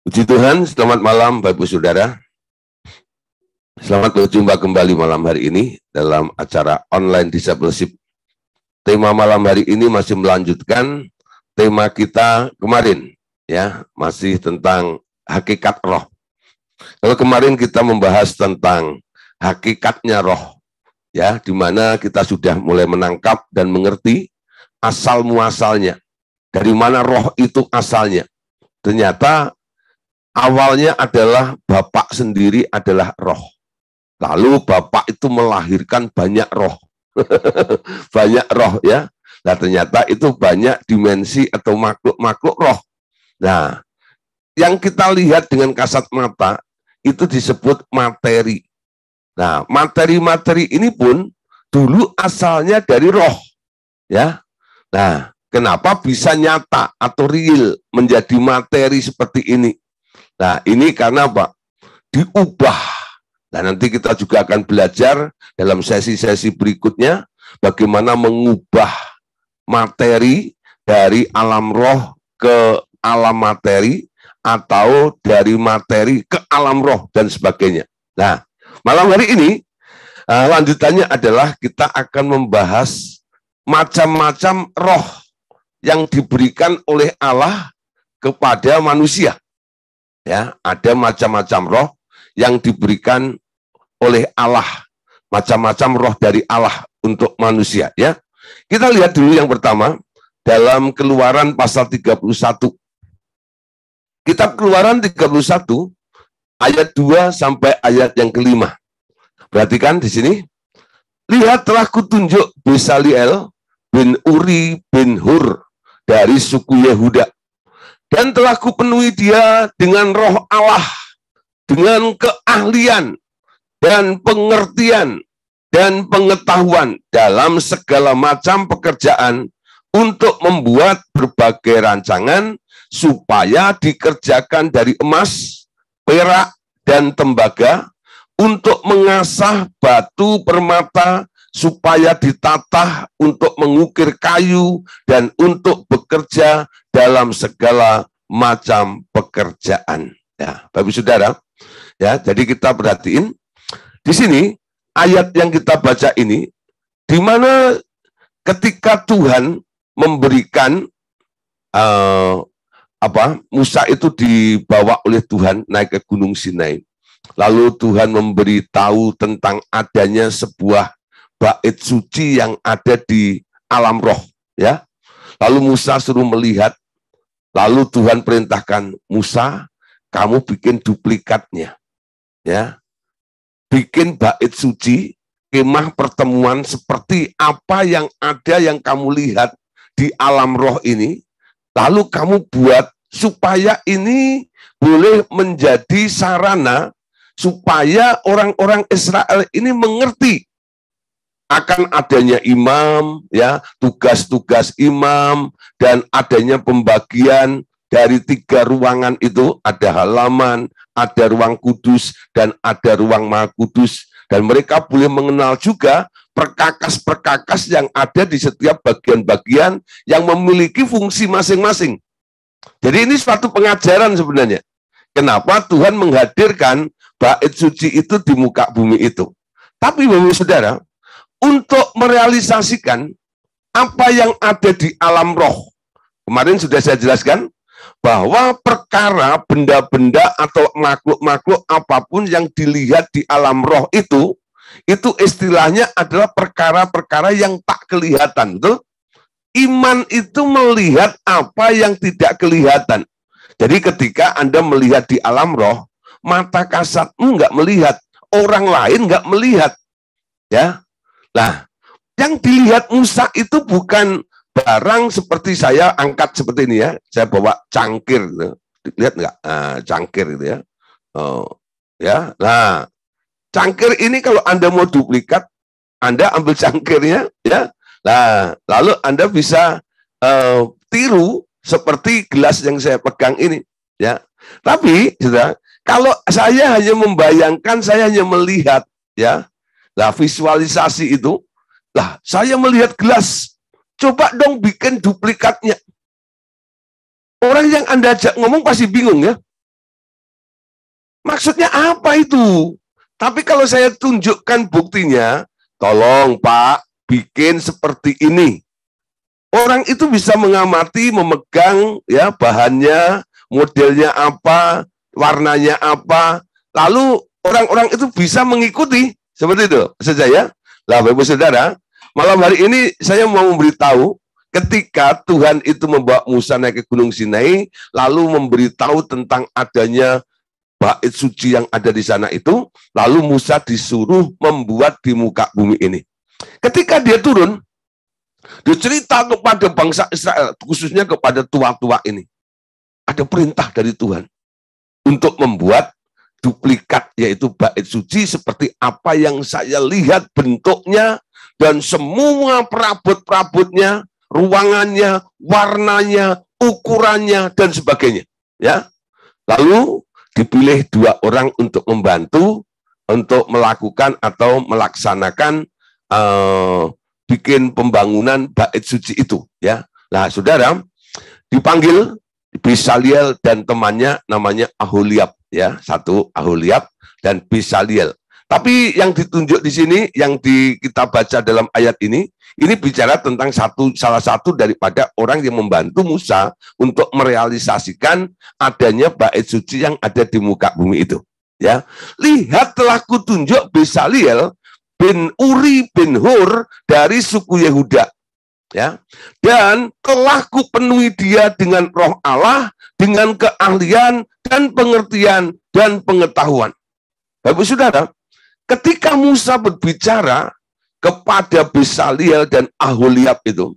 Puji Tuhan, selamat malam Bapak Ibu Saudara. Selamat berjumpa kembali malam hari ini dalam acara online discipleship. Tema malam hari ini masih melanjutkan tema kita kemarin, ya, masih tentang hakikat roh. Kalau kemarin kita membahas tentang hakikatnya roh, ya, di mana kita sudah mulai menangkap dan mengerti asal muasalnya, dari mana roh itu asalnya. Ternyata awalnya adalah Bapak sendiri adalah roh. Lalu Bapak itu melahirkan banyak roh. Banyak roh, ya. Nah, ternyata itu banyak dimensi atau makhluk-makhluk roh. Nah, yang kita lihat dengan kasat mata itu disebut materi. Nah, materi-materi ini pun dulu asalnya dari roh, ya. Nah, kenapa bisa nyata atau real menjadi materi seperti ini? Nah, ini karena apa? Diubah. Nah, nanti kita juga akan belajar dalam sesi-sesi berikutnya bagaimana mengubah materi dari alam roh ke alam materi atau dari materi ke alam roh dan sebagainya. Nah, malam hari ini lanjutannya adalah kita akan membahas macam-macam roh yang diberikan oleh Allah kepada manusia. Ya, ada macam-macam roh yang diberikan oleh Allah, macam-macam roh dari Allah untuk manusia, ya. Kita lihat dulu yang pertama dalam Keluaran pasal 31. Kitab Keluaran 31 ayat 2 sampai ayat yang kelima. Perhatikan di sini. Lihat, telah kutunjuk Besaliel bin Uri bin Hur dari suku Yehuda, dan telah kupenuhi dia dengan roh Allah, dengan keahlian dan pengertian dan pengetahuan dalam segala macam pekerjaan untuk membuat berbagai rancangan supaya dikerjakan dari emas, perak, dan tembaga, untuk mengasah batu permata supaya ditatah untuk mengukir kayu dan untuk bekerja dalam segala macam pekerjaan. Ya, Bapak Saudara, ya, jadi kita perhatiin di sini ayat yang kita baca ini, di mana ketika Tuhan memberikan Musa itu dibawa oleh Tuhan naik ke Gunung Sinai. Lalu Tuhan memberitahu tentang adanya sebuah bait suci yang ada di alam roh, ya. Lalu Musa suruh melihat. Lalu Tuhan perintahkan, Musa, kamu bikin duplikatnya, ya. Bikin bait suci, kemah pertemuan seperti apa yang ada yang kamu lihat di alam roh ini. Lalu kamu buat supaya ini boleh menjadi sarana supaya orang-orang Israel ini mengerti akan adanya imam, ya, tugas-tugas imam, dan adanya pembagian dari 3 ruangan itu, ada halaman, ada ruang kudus, dan ada ruang maha kudus, dan mereka boleh mengenal juga perkakas-perkakas yang ada di setiap bagian-bagian yang memiliki fungsi masing-masing. Jadi ini suatu pengajaran sebenarnya. Kenapa Tuhan menghadirkan bait suci itu di muka bumi itu. Tapi Bapak Saudara, untuk merealisasikan apa yang ada di alam roh, kemarin sudah saya jelaskan bahwa perkara, benda-benda atau makhluk-makhluk apapun yang dilihat di alam roh itu istilahnya adalah perkara-perkara yang tak kelihatan, betul? Iman itu melihat apa yang tidak kelihatan. Jadi ketika Anda melihat di alam roh, mata kasatmu nggak melihat, orang lain nggak melihat, ya. Nah, yang dilihat Musa itu bukan barang seperti saya angkat seperti ini, ya. Saya bawa cangkir, gitu. Lihat nggak? Cangkir gitu, ya. Oh, ya. Nah, cangkir ini kalau Anda mau duplikat, Anda ambil cangkirnya, ya. Nah, lalu Anda bisa tiru seperti gelas yang saya pegang ini, ya. Tapi, sudah, kalau saya hanya membayangkan, saya hanya melihat, ya. Nah, visualisasi itu, lah, saya melihat gelas. Coba dong bikin duplikatnya. Orang yang Anda ajak ngomong pasti bingung, ya. Maksudnya apa itu? Tapi kalau saya tunjukkan buktinya, tolong Pak, bikin seperti ini. Orang itu bisa mengamati, memegang ya bahannya, modelnya apa, warnanya apa, lalu orang-orang itu bisa mengikuti seperti itu saja ya. Lah Bapak Saudara, malam hari ini saya mau memberitahu ketika Tuhan itu membawa Musa naik ke Gunung Sinai, lalu memberitahu tentang adanya bait suci yang ada di sana itu, lalu Musa disuruh membuat di muka bumi ini. Ketika dia turun, dia cerita kepada bangsa Israel, khususnya kepada tua-tua ini. Ada perintah dari Tuhan untuk membuat duplikat, yaitu bait suci seperti apa yang saya lihat bentuknya, dan semua perabot-perabotnya, ruangannya, warnanya, ukurannya, dan sebagainya. Ya, lalu dipilih 2 orang untuk membantu, untuk melakukan atau melaksanakan bikin pembangunan bait suci itu, ya. Nah, saudara, dipanggil Besaliel dan temannya namanya Aholiab, ya. Satu Aholiab dan Besaliel. Tapi yang ditunjuk di sini, yang kita baca dalam ayat ini bicara tentang salah satu daripada orang yang membantu Musa untuk merealisasikan adanya bait suci yang ada di muka bumi itu. Ya, lihat telah kutunjuk Besaliel bin Uri bin Hur dari suku Yehuda, ya, dan telah kupenuhi dia dengan roh Allah, dengan keahlian dan pengertian dan pengetahuan. Bapak Saudara, ketika Musa berbicara kepada Besaliel dan Aholiab itu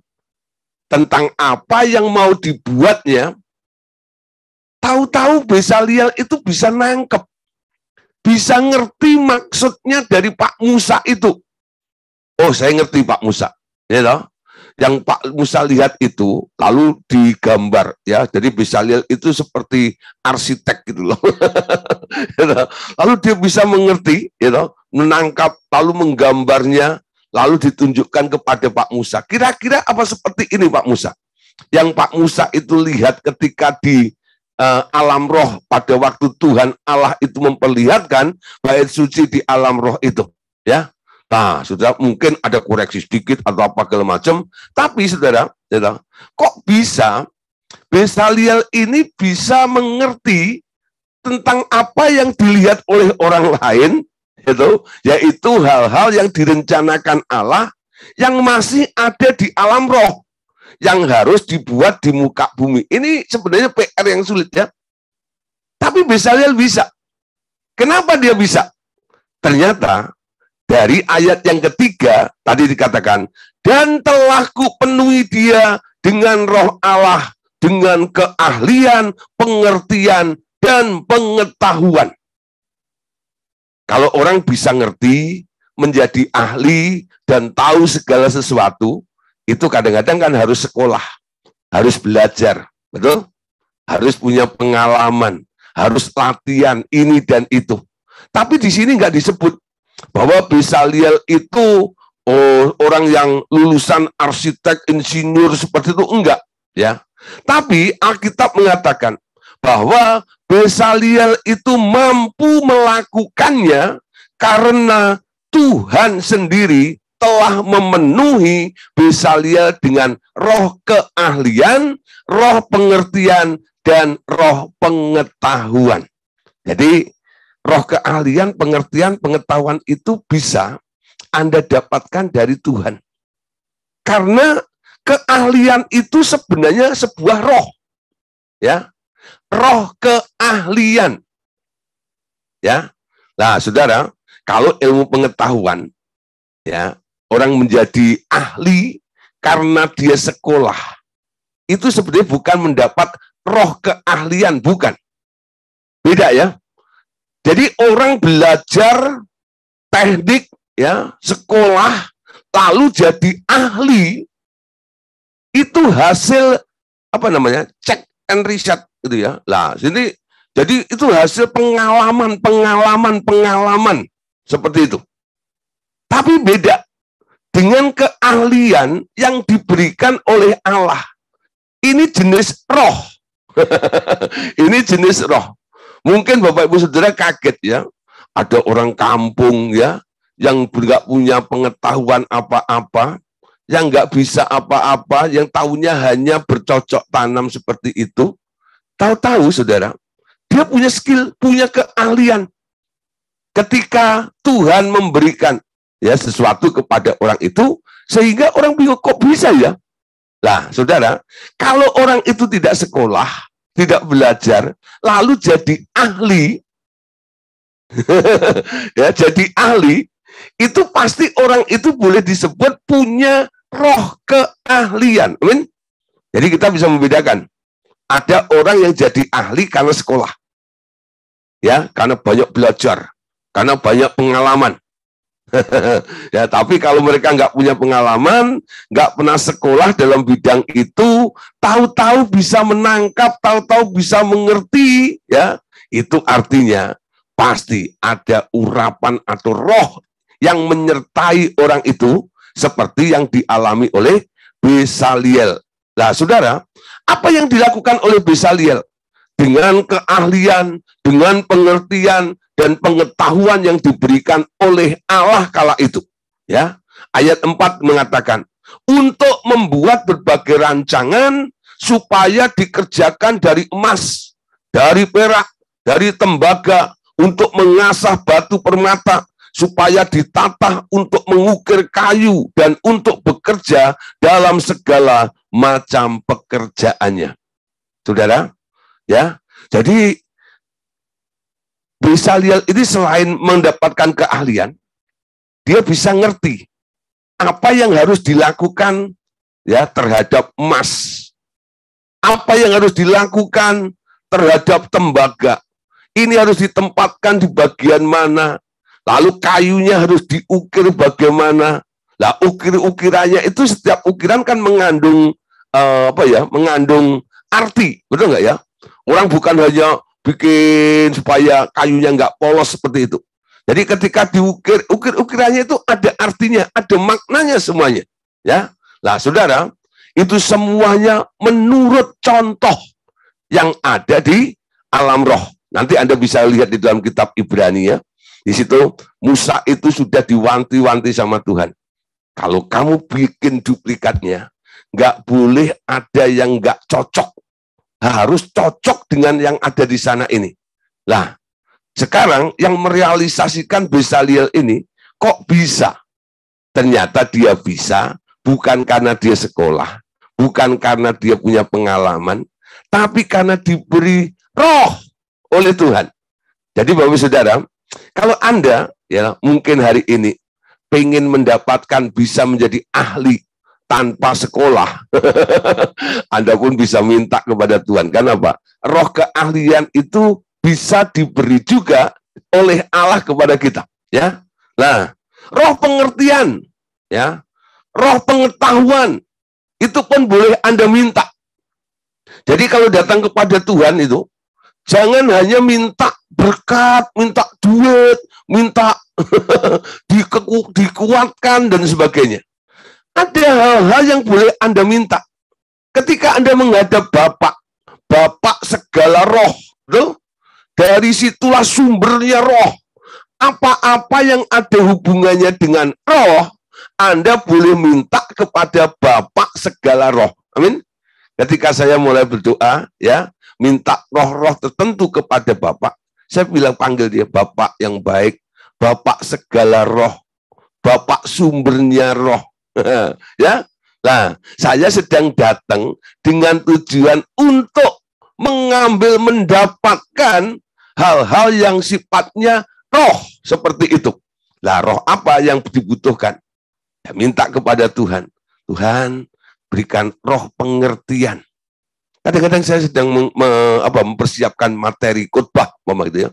tentang apa yang mau dibuatnya, tahu-tahu Besaliel itu bisa nangkep, bisa ngerti maksudnya dari Pak Musa itu. Oh, saya ngerti Pak Musa, ya toh? Yang Pak Musa lihat itu lalu digambar, ya. Jadi Besaliel itu seperti arsitek gitu loh. Lalu dia bisa mengerti, ya toh, menangkap lalu menggambarnya, lalu ditunjukkan kepada Pak Musa. Kira-kira apa seperti ini Pak Musa? Yang Pak Musa itu lihat ketika di alam roh pada waktu Tuhan Allah itu memperlihatkan bait suci di alam roh itu, ya. Nah, saudara, mungkin ada koreksi sedikit atau apa segala macam, tapi saudara, ya, kok bisa Besaliel ini bisa mengerti tentang apa yang dilihat oleh orang lain, yaitu hal-hal yang direncanakan Allah yang masih ada di alam roh, yang harus dibuat di muka bumi. Ini sebenarnya PR yang sulit, ya. Tapi Besaliel bisa. Kenapa dia bisa? Ternyata dari ayat yang ketiga tadi dikatakan, dan telah kupenuhi dia dengan roh Allah, dengan keahlian, pengertian, dan pengetahuan. Kalau orang bisa ngerti, menjadi ahli, dan tahu segala sesuatu, itu kadang-kadang kan harus sekolah, harus belajar, betul? Harus punya pengalaman, harus latihan ini dan itu. Tapi di sini nggak disebut bahwa Besaliel itu orang yang lulusan arsitek, insinyur seperti itu, enggak, ya. Tapi Alkitab mengatakan bahwa Besaliel itu mampu melakukannya karena Tuhan sendiri telah memenuhi Besaliel dengan roh keahlian, roh pengertian, dan roh pengetahuan. Jadi, roh keahlian, pengertian, pengetahuan itu bisa Anda dapatkan dari Tuhan. Karena keahlian itu sebenarnya sebuah roh. Ya, roh keahlian. Ya. Nah, saudara, kalau ilmu pengetahuan, ya, orang menjadi ahli karena dia sekolah, itu sebenarnya bukan mendapat roh keahlian, bukan. Beda, ya. Jadi orang belajar teknik, ya, sekolah, lalu jadi ahli, itu hasil apa namanya, check and reset, gitu ya. Lah, jadi itu hasil pengalaman seperti itu. Tapi beda dengan keahlian yang diberikan oleh Allah. Ini jenis roh. Ini jenis roh. Mungkin Bapak Ibu Saudara kaget ya, ada orang kampung ya, yang nggak punya pengetahuan apa-apa, yang nggak bisa apa-apa, yang tahunya hanya bercocok tanam seperti itu. Tahu-tahu saudara, dia punya skill, punya keahlian. Ketika Tuhan memberikan ya sesuatu kepada orang itu, sehingga orang bingung, kok bisa ya? Nah, saudara, kalau orang itu tidak sekolah, tidak belajar, lalu jadi ahli, ya jadi ahli, itu pasti orang itu boleh disebut punya roh keahlian. Amin. Jadi kita bisa membedakan. Ada orang yang jadi ahli karena sekolah. Ya, karena banyak belajar, karena banyak pengalaman. Ya, tapi kalau mereka nggak punya pengalaman, nggak pernah sekolah dalam bidang itu, tahu-tahu bisa menangkap, tahu-tahu bisa mengerti, ya, itu artinya pasti ada urapan atau roh yang menyertai orang itu, seperti yang dialami oleh Bezaliel. Nah, saudara, apa yang dilakukan oleh Bezaliel? Dengan keahlian, dengan pengertian, dan pengetahuan yang diberikan oleh Allah kala itu. Ya, ayat 4 mengatakan, untuk membuat berbagai rancangan supaya dikerjakan dari emas, dari perak, dari tembaga, untuk mengasah batu permata, supaya ditata untuk mengukir kayu dan untuk bekerja dalam segala macam pekerjaannya. Saudara, ya, jadi Bezaliel ini selain mendapatkan keahlian, dia bisa ngerti apa yang harus dilakukan ya terhadap emas, apa yang harus dilakukan terhadap tembaga. Ini harus ditempatkan di bagian mana, lalu kayunya harus diukir bagaimana. Lah ukir-ukirannya itu, setiap ukiran kan mengandung mengandung arti, betul nggak ya? Orang bukan hanya bikin supaya kayunya nggak polos seperti itu. Jadi ketika diukir, ukirannya itu ada artinya, ada maknanya semuanya. Ya, lah saudara, itu semuanya menurut contoh yang ada di alam roh. Nanti Anda bisa lihat di dalam kitab Ibrani ya. Di situ Musa itu sudah diwanti-wanti sama Tuhan. Kalau kamu bikin duplikatnya, nggak boleh ada yang nggak cocok. Harus cocok dengan yang ada di sana ini. Lah, sekarang yang merealisasikan Bezaliel ini, kok bisa? Ternyata dia bisa, bukan karena dia sekolah, bukan karena dia punya pengalaman, tapi karena diberi roh oleh Tuhan. Jadi Bapak Saudara, kalau Anda ya mungkin hari ini pengen mendapatkan bisa menjadi ahli tanpa sekolah, Anda pun bisa minta kepada Tuhan. Kenapa? Roh keahlian itu bisa diberi juga oleh Allah kepada kita. Ya, nah, roh pengertian, ya, roh pengetahuan itu pun boleh Anda minta. Jadi kalau datang kepada Tuhan itu, jangan hanya minta berkat, minta duit, minta dikuatkan dan sebagainya. Ada hal-hal yang boleh Anda minta. Ketika Anda menghadap Bapak segala roh, tuh, dari situlah sumbernya roh. Apa-apa yang ada hubungannya dengan roh, Anda boleh minta kepada Bapak segala roh. Amin. Ketika saya mulai berdoa, ya, minta roh-roh tertentu kepada Bapak, saya bilang panggil dia Bapak yang baik, Bapak segala roh, Bapak sumbernya roh. Ya, nah, saya sedang datang dengan tujuan untuk mendapatkan hal-hal yang sifatnya roh seperti itu. Lah, roh apa yang dibutuhkan? Ya, minta kepada Tuhan. Tuhan, berikan roh pengertian. Kadang-kadang saya sedang mempersiapkan materi khotbah, Mama gitu ya.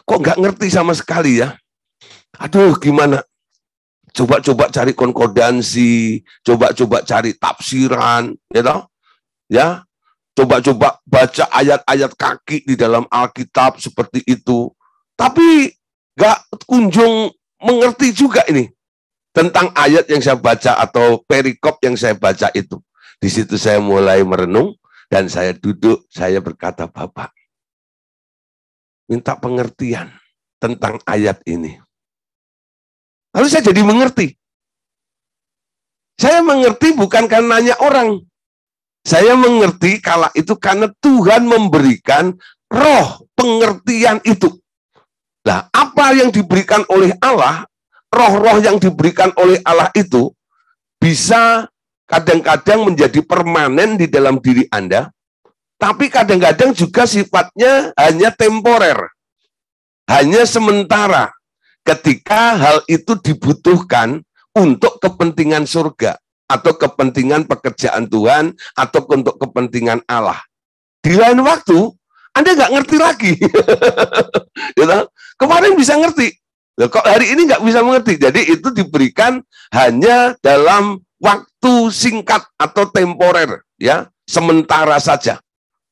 Kok nggak ngerti sama sekali ya? Aduh, gimana? Coba-coba cari konkordansi, coba-coba cari tafsiran, ya, coba-coba baca ayat-ayat kaki di dalam Alkitab seperti itu. Tapi gak kunjung mengerti juga ini tentang ayat yang saya baca atau perikop yang saya baca itu. Di situ saya mulai merenung dan saya duduk, saya berkata, Bapak, minta pengertian tentang ayat ini. Lalu saya jadi mengerti. Saya mengerti bukan karena nanya orang. Saya mengerti kala itu karena Tuhan memberikan roh pengertian itu. Nah, apa yang diberikan oleh Allah, roh-roh yang diberikan oleh Allah itu bisa kadang-kadang menjadi permanen di dalam diri Anda, tapi kadang-kadang juga sifatnya hanya temporer, hanya sementara, ketika hal itu dibutuhkan untuk kepentingan surga, atau kepentingan pekerjaan Tuhan, atau untuk kepentingan Allah. Di lain waktu, Anda nggak ngerti lagi. Kemarin bisa ngerti, kok hari ini nggak bisa mengerti. Jadi itu diberikan hanya dalam waktu singkat atau temporer, ya, sementara saja,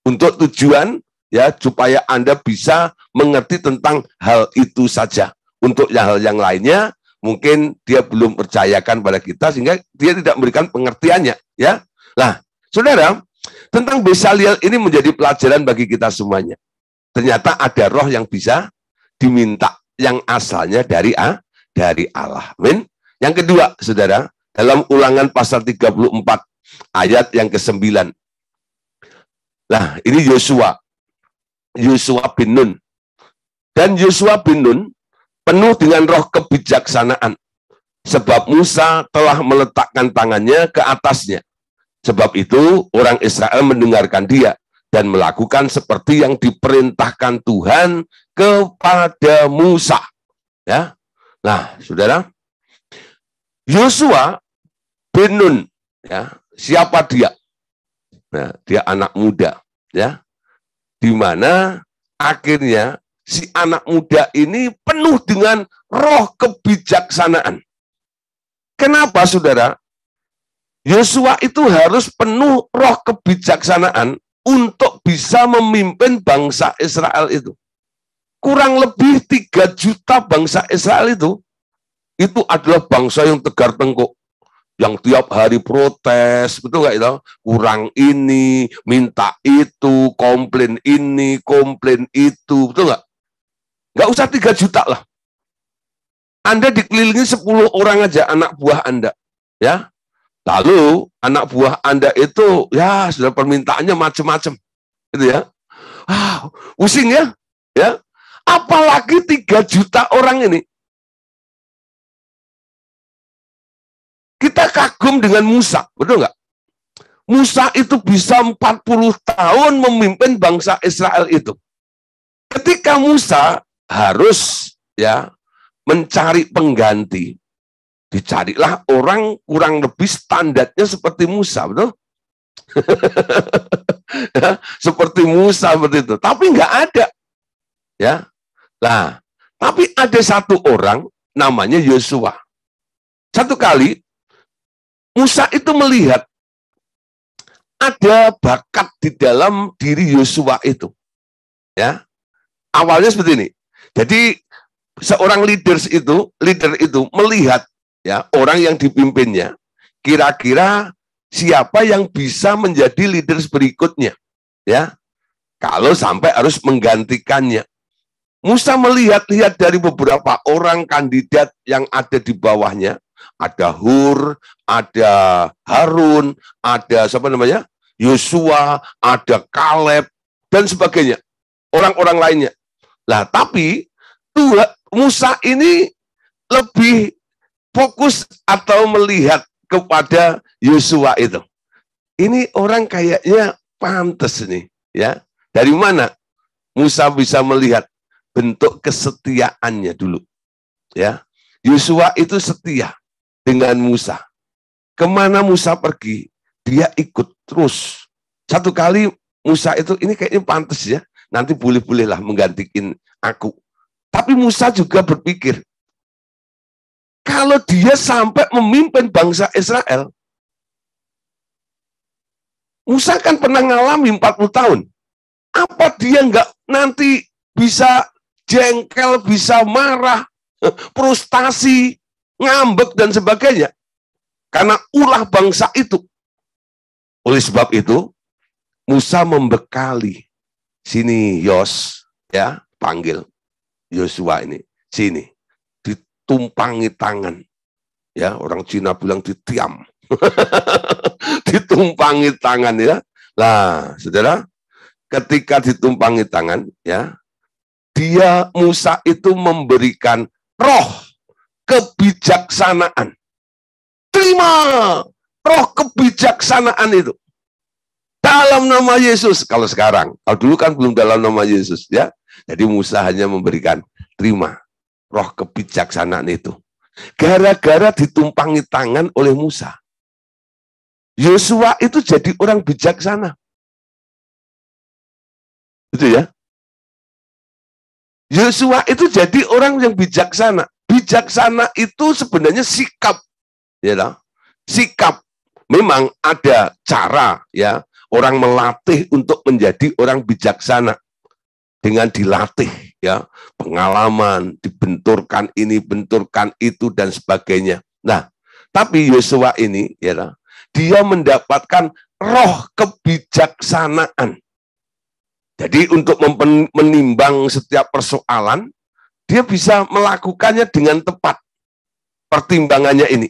untuk tujuan ya supaya Anda bisa mengerti tentang hal itu saja. Untuk hal yang lainnya mungkin dia belum percayakan pada kita sehingga dia tidak memberikan pengertiannya, ya. Nah, saudara, tentang Besaliel ini menjadi pelajaran bagi kita semuanya. Ternyata ada roh yang bisa diminta yang asalnya dari Allah. Amin. Yang kedua, saudara, dalam Ulangan pasal 34 ayat yang ke-9. Nah, ini Yosua bin Nun. Dan Yosua bin Nun penuh dengan roh kebijaksanaan, sebab Musa telah meletakkan tangannya ke atasnya. Sebab itu orang Israel mendengarkan dia dan melakukan seperti yang diperintahkan Tuhan kepada Musa. Ya, nah, saudara, Yosua bin Nun, ya, siapa dia? Nah, dia anak muda, ya, di mana akhirnya si anak muda ini penuh dengan roh kebijaksanaan. Kenapa, saudara? Yosua itu harus penuh roh kebijaksanaan untuk bisa memimpin bangsa Israel itu. Kurang lebih 3 juta bangsa Israel itu adalah bangsa yang tegar tengkuk, yang tiap hari protes, betul nggak itu? Kurang ini, minta itu, komplain ini, komplain itu, betul nggak? Nggak usah 3 juta lah. Anda dikelilingi 10 orang aja anak buah Anda, ya. Lalu anak buah Anda itu, ya, sudah permintaannya macam-macam, gitu ya. Pusing ya, ya. Apalagi 3 juta orang ini. Kita kagum dengan Musa, betul nggak? Musa itu bisa 40 tahun memimpin bangsa Israel itu. Ketika Musa harus, ya, mencari pengganti, dicarilah orang kurang lebih standarnya seperti Musa, betul? Ya, seperti Musa, seperti itu. Tapi nggak ada, ya. Nah, tapi ada satu orang namanya Yosua. Satu kali Musa itu melihat ada bakat di dalam diri Yosua itu, ya. Awalnya seperti ini. Jadi seorang leader itu melihat, ya, orang yang dipimpinnya, kira-kira siapa yang bisa menjadi leader berikutnya, ya, kalau sampai harus menggantikannya. Musa melihat-lihat dari beberapa orang kandidat yang ada di bawahnya, ada Hur, ada Harun, ada siapa namanya, Yosua, ada Kaleb, dan sebagainya, orang-orang lainnya. Nah, tapi Musa ini lebih fokus atau melihat kepada Yosua itu. Ini orang kayaknya pantas nih, ya. Dari mana Musa bisa melihat? Bentuk kesetiaannya dulu, ya. Yosua itu setia dengan Musa. Kemana Musa pergi, dia ikut terus. Satu kali Musa itu, ini kayaknya pantas ya, nanti boleh-bolehlah menggantikan aku. Tapi Musa juga berpikir, kalau dia sampai memimpin bangsa Israel, Musa kan pernah ngalami 40 tahun. Apa dia nggak nanti bisa jengkel, bisa marah, frustasi, ngambek, dan sebagainya? Karena ulah bangsa itu. Oleh sebab itu, Musa membekali, sini Yos, ya, dipanggil Yosua ini, sini, ditumpangi tangan. Ya, orang Cina bilang ditiam. Ditumpangi tangan ya. Nah, saudara, ketika ditumpangi tangan ya, Musa itu memberikan roh kebijaksanaan. Terima roh kebijaksanaan itu. Dalam nama Yesus. Kalau sekarang, kalau dulu kan belum dalam nama Yesus ya. Jadi Musa hanya memberikan terima roh kebijaksanaan itu. Gara-gara ditumpangi tangan oleh Musa, Yosua itu jadi orang bijaksana. Itu ya. Yosua itu jadi orang yang bijaksana. Bijaksana itu sebenarnya sikap, ya lah. Sikap. Memang ada cara ya orang melatih untuk menjadi orang bijaksana dengan dilatih ya, pengalaman, dibenturkan ini, benturkan itu dan sebagainya. Nah, tapi Yosua ini ya lah, dia mendapatkan roh kebijaksanaan. Jadi untuk menimbang setiap persoalan, dia bisa melakukannya dengan tepat. Pertimbangannya ini.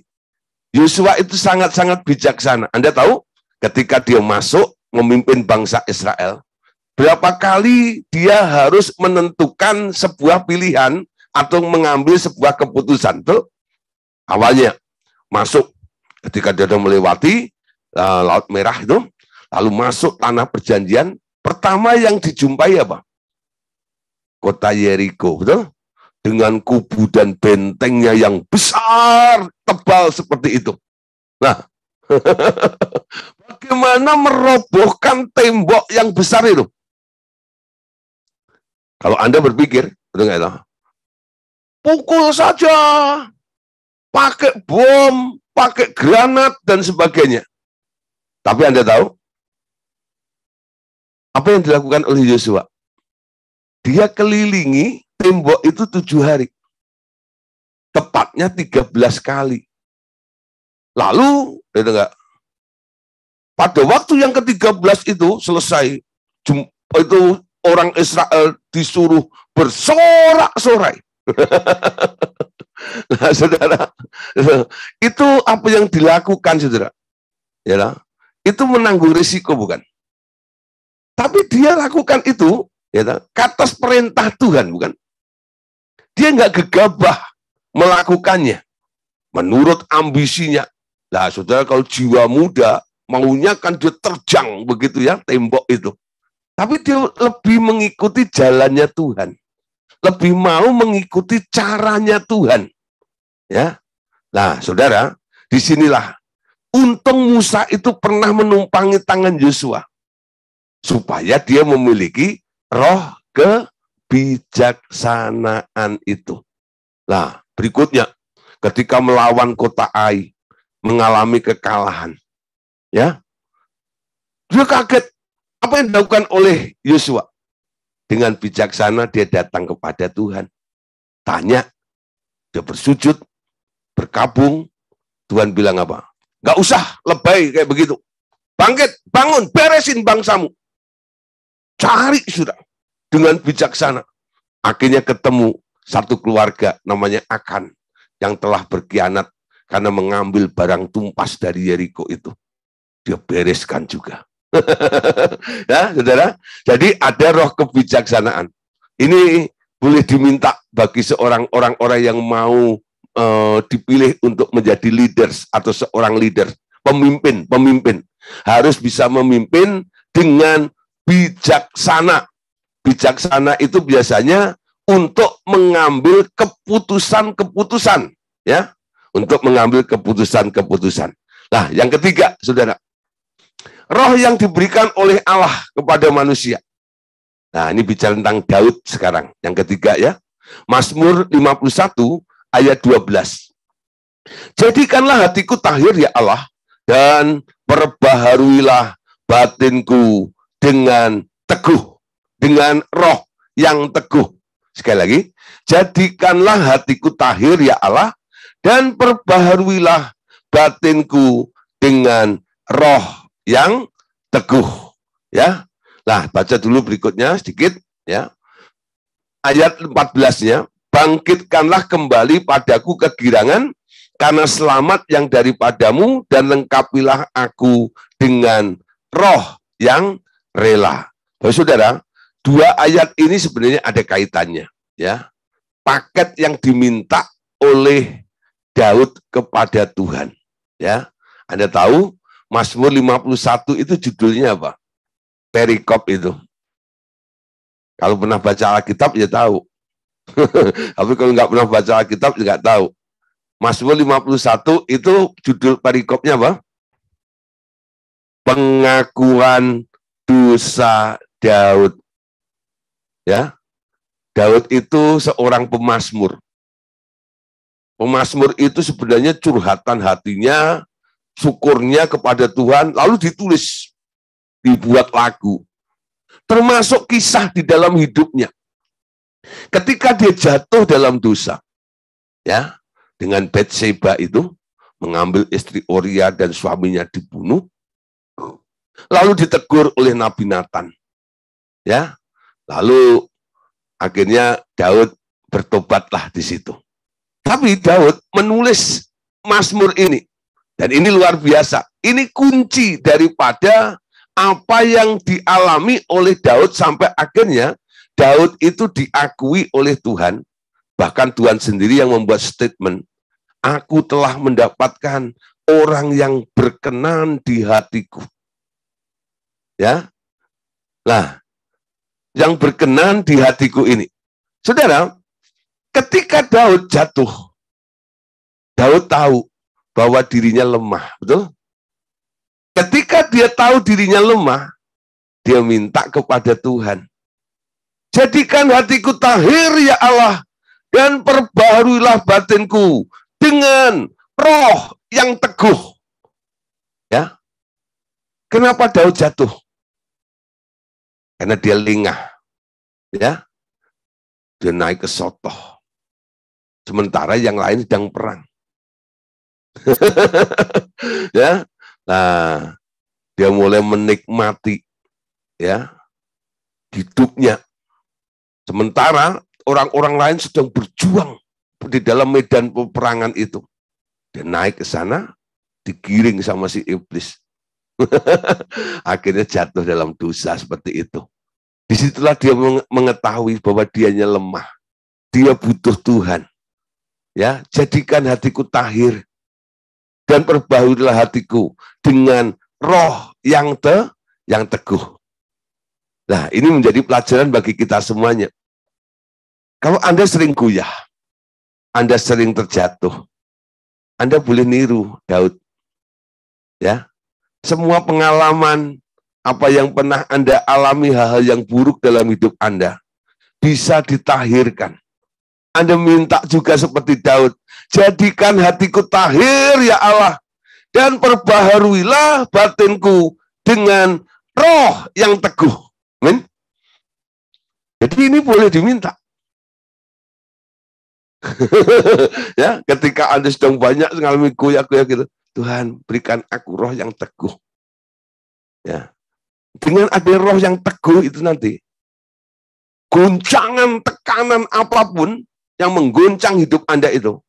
Yosua itu sangat-sangat bijaksana. Anda tahu, ketika dia masuk memimpin bangsa Israel, berapa kali dia harus menentukan sebuah pilihan atau mengambil sebuah keputusan. Tuh, awalnya masuk ketika dia sudah melewati Laut Merah itu, lalu masuk tanah perjanjian. Pertama yang dijumpai apa? Kota Yeriko, betul? Dengan kubu dan bentengnya yang besar, tebal seperti itu. Nah, bagaimana merobohkan tembok yang besar itu? Kalau Anda berpikir, betul nggak itu? Pukul saja, pakai bom, pakai granat dan sebagainya. Tapi Anda tahu, apa yang dilakukan oleh Yosua? Dia kelilingi tembok itu 7 hari. Tepatnya 13 kali. Lalu, itu enggak, pada waktu yang ke-13 itu selesai, itu orang Israel disuruh bersorak-sorai. Nah, saudara, itu apa yang dilakukan, saudara? Ya, itu menanggung risiko, bukan? Tapi dia lakukan itu ya, atas perintah Tuhan, bukan? Dia nggak gegabah melakukannya menurut ambisinya. Nah, saudara, kalau jiwa muda maunya kan dia terjang begitu ya tembok itu. Tapi dia lebih mengikuti jalannya Tuhan, lebih mau mengikuti caranya Tuhan. Ya, nah, saudara, disinilah untung Musa itu pernah menumpangi tangan Yosua. Supaya dia memiliki roh kebijaksanaan itu. Nah, berikutnya, ketika melawan kota Ai, mengalami kekalahan. Ya, dia kaget. Apa yang dilakukan oleh Yosua? Dengan bijaksana dia datang kepada Tuhan. Tanya, dia bersujud, berkabung. Tuhan bilang apa? Nggak usah lebay kayak begitu. Bangkit, bangun, beresin bangsamu. Cari sudah dengan bijaksana. Akhirnya ketemu satu keluarga namanya Akan yang telah berkhianat karena mengambil barang tumpas dari Yeriko itu. Dia bereskan juga. Ya, saudara. Jadi ada roh kebijaksanaan. Ini boleh diminta bagi seorang orang-orang yang mau dipilih untuk menjadi leaders atau seorang leader, pemimpin harus bisa memimpin dengan bijaksana. Bijaksana itu biasanya untuk mengambil keputusan-keputusan, ya, untuk mengambil keputusan-keputusan. Nah, yang ketiga, saudara, roh yang diberikan oleh Allah kepada manusia. Nah, ini bicara tentang Daud sekarang. Yang ketiga ya, Mazmur 51 ayat 12. Jadikanlah hatiku tahir ya Allah, dan perbaharuilah batinku dengan teguh, dengan roh yang teguh. Sekali lagi, jadikanlah hatiku tahir ya Allah, dan perbaharuilah batinku dengan roh yang teguh. Ya, nah baca dulu berikutnya sedikit. Ya, ayat 14-nya, bangkitkanlah kembali padaku kegirangan karena selamat yang daripadamu dan lengkapilah aku dengan roh yang rela. Bapak Saudara, dua ayat ini sebenarnya ada kaitannya, ya. Paket yang diminta oleh Daud kepada Tuhan, ya. Anda tahu Mazmur 51 itu judulnya apa? Perikop itu. Kalau pernah baca Alkitab ya tahu. Tapi kalau nggak pernah baca Alkitab ya nggak tahu. Mazmur 51 itu judul perikopnya apa? Pengakuan dosa Daud. Ya. Daud itu seorang pemazmur. Pemazmur itu sebenarnya curhatan hatinya, syukurnya kepada Tuhan, lalu ditulis, dibuat lagu. Termasuk kisah di dalam hidupnya. Ketika dia jatuh dalam dosa, ya, dengan Batseba itu, mengambil istri Uria dan suaminya dibunuh, lalu ditegur oleh Nabi Nathan. Ya, lalu akhirnya Daud bertobatlah di situ. Tapi Daud menulis Mazmur ini. Dan ini luar biasa. Ini kunci daripada apa yang dialami oleh Daud sampai akhirnya Daud itu diakui oleh Tuhan. Bahkan Tuhan sendiri yang membuat statement, aku telah mendapatkan orang yang berkenan di hatiku. Ya. Nah, yang berkenan di hatiku ini. Saudara, ketika Daud jatuh, Daud tahu bahwa dirinya lemah, betul? Ketika dia tahu dirinya lemah, dia minta kepada Tuhan. Jadikan hatiku tahir ya Allah, dan perbaharuilah batinku dengan roh yang teguh. Ya. Kenapa Daud jatuh? Karena dia lengah. Ya. Dia naik ke sotoh. Sementara yang lain sedang perang. Ya. Nah, dia mulai menikmati ya hidupnya. Sementara orang-orang lain sedang berjuang di dalam medan peperangan itu. Dia naik ke sana, digiring sama si iblis. Akhirnya jatuh dalam dosa seperti itu. Disitulah dia mengetahui bahwa dianya lemah. Dia butuh Tuhan. Ya, jadikan hatiku tahir dan perbaharuilah hatiku dengan roh yang teguh. Nah, ini menjadi pelajaran bagi kita semuanya. Kalau Anda sering goyah, Anda sering terjatuh, Anda boleh niru Daud. Ya. Semua pengalaman apa yang pernah Anda alami, hal-hal yang buruk dalam hidup Anda bisa ditahirkan. Anda minta juga seperti Daud, jadikan hatiku tahir ya Allah, dan perbaharuilah batinku dengan roh yang teguh. Amin. Jadi ini boleh diminta. Ya, ketika Anda sedang banyak mengalami goyah-goyah gitu, Tuhan berikan aku roh yang teguh. Ya. Dengan ada roh yang teguh itu nanti, goncangan, tekanan apapun yang menggoncang hidup Anda itu,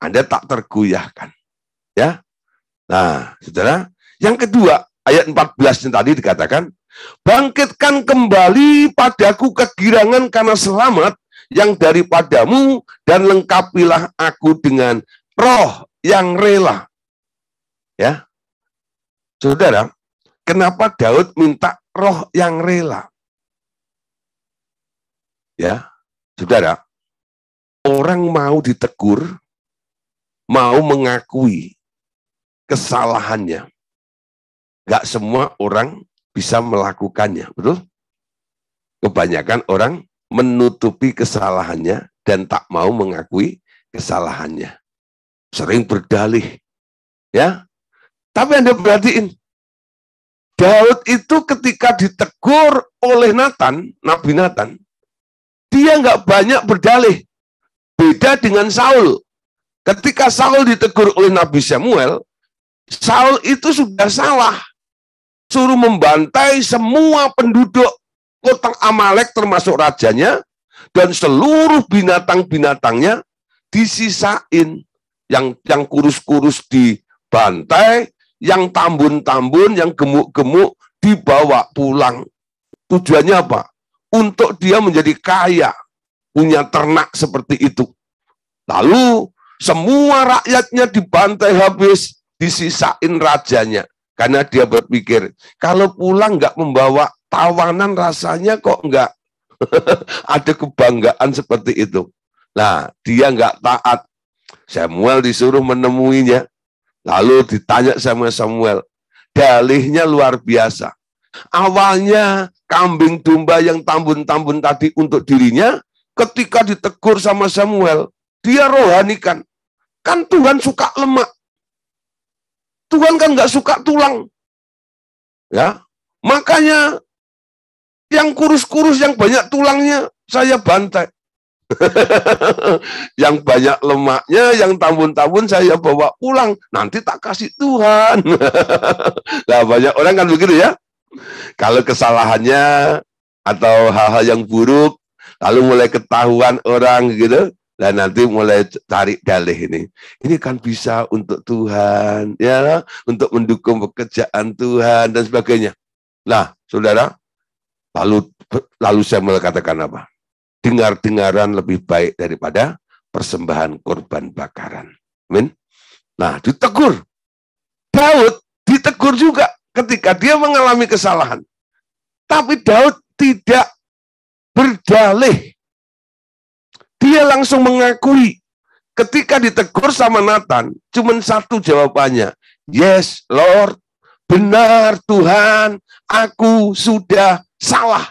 Anda tak tergoyahkan. Ya. Nah, saudara, yang kedua, ayat 14 yang tadi dikatakan, bangkitkan kembali padaku kegirangan karena selamat yang daripadamu dan lengkapilah aku dengan roh yang rela. Ya. Saudara, kenapa Daud minta roh yang rela? Ya, saudara, orang mau ditegur, mau mengakui kesalahannya. Gak semua orang bisa melakukannya, betul? Kebanyakan orang menutupi kesalahannya dan tak mau mengakui kesalahannya. Sering berdalih. Ya. Tapi Anda perhatiin, Daud itu ketika ditegur oleh Nathan, Nabi Nathan, dia nggak banyak berdalih. Beda dengan Saul. Ketika Saul ditegur oleh Nabi Samuel, Saul itu sudah salah. Suruh membantai semua penduduk kota Amalek termasuk rajanya, Dan seluruh binatang-binatangnya disisain. Yang kurus-kurus dibantai, yang tambun-tambun, yang gemuk-gemuk dibawa pulang. Tujuannya apa? Untuk dia menjadi kaya, punya ternak seperti itu. Lalu semua rakyatnya dibantai habis, disisain rajanya. Karena dia berpikir, kalau pulang nggak membawa tawanan rasanya kok nggak ada kebanggaan seperti itu. Nah, dia nggak taat. Samuel disuruh menemuinya. Lalu ditanya sama Samuel. Dalihnya luar biasa. Awalnya kambing domba yang tambun-tambun tadi untuk dirinya, ketika ditegur sama Samuel, dia rohanikan. Kan Tuhan suka lemak. Tuhan kan nggak suka tulang. Ya, makanya yang kurus-kurus, yang banyak tulangnya, saya bantai. Yang banyak lemaknya, yang tambun-tambun saya bawa pulang. Nanti tak kasih Tuhan. Nah, banyak orang kan begitu ya. Kalau kesalahannya atau hal-hal yang buruk, lalu mulai ketahuan orang gitu, dan nanti mulai cari dalih ini. Ini kan bisa untuk Tuhan, ya, untuk mendukung pekerjaan Tuhan dan sebagainya. Nah, saudara, lalu saya mulai katakan apa? Dengar-dengaran lebih baik daripada persembahan korban bakaran. Amin. Nah, ditegur. Daud ditegur juga ketika dia mengalami kesalahan. Tapi Daud tidak berdalih. Dia langsung mengakui. Ketika ditegur sama Nathan, cuma satu jawabannya. Yes, Lord. Benar Tuhan, aku sudah salah.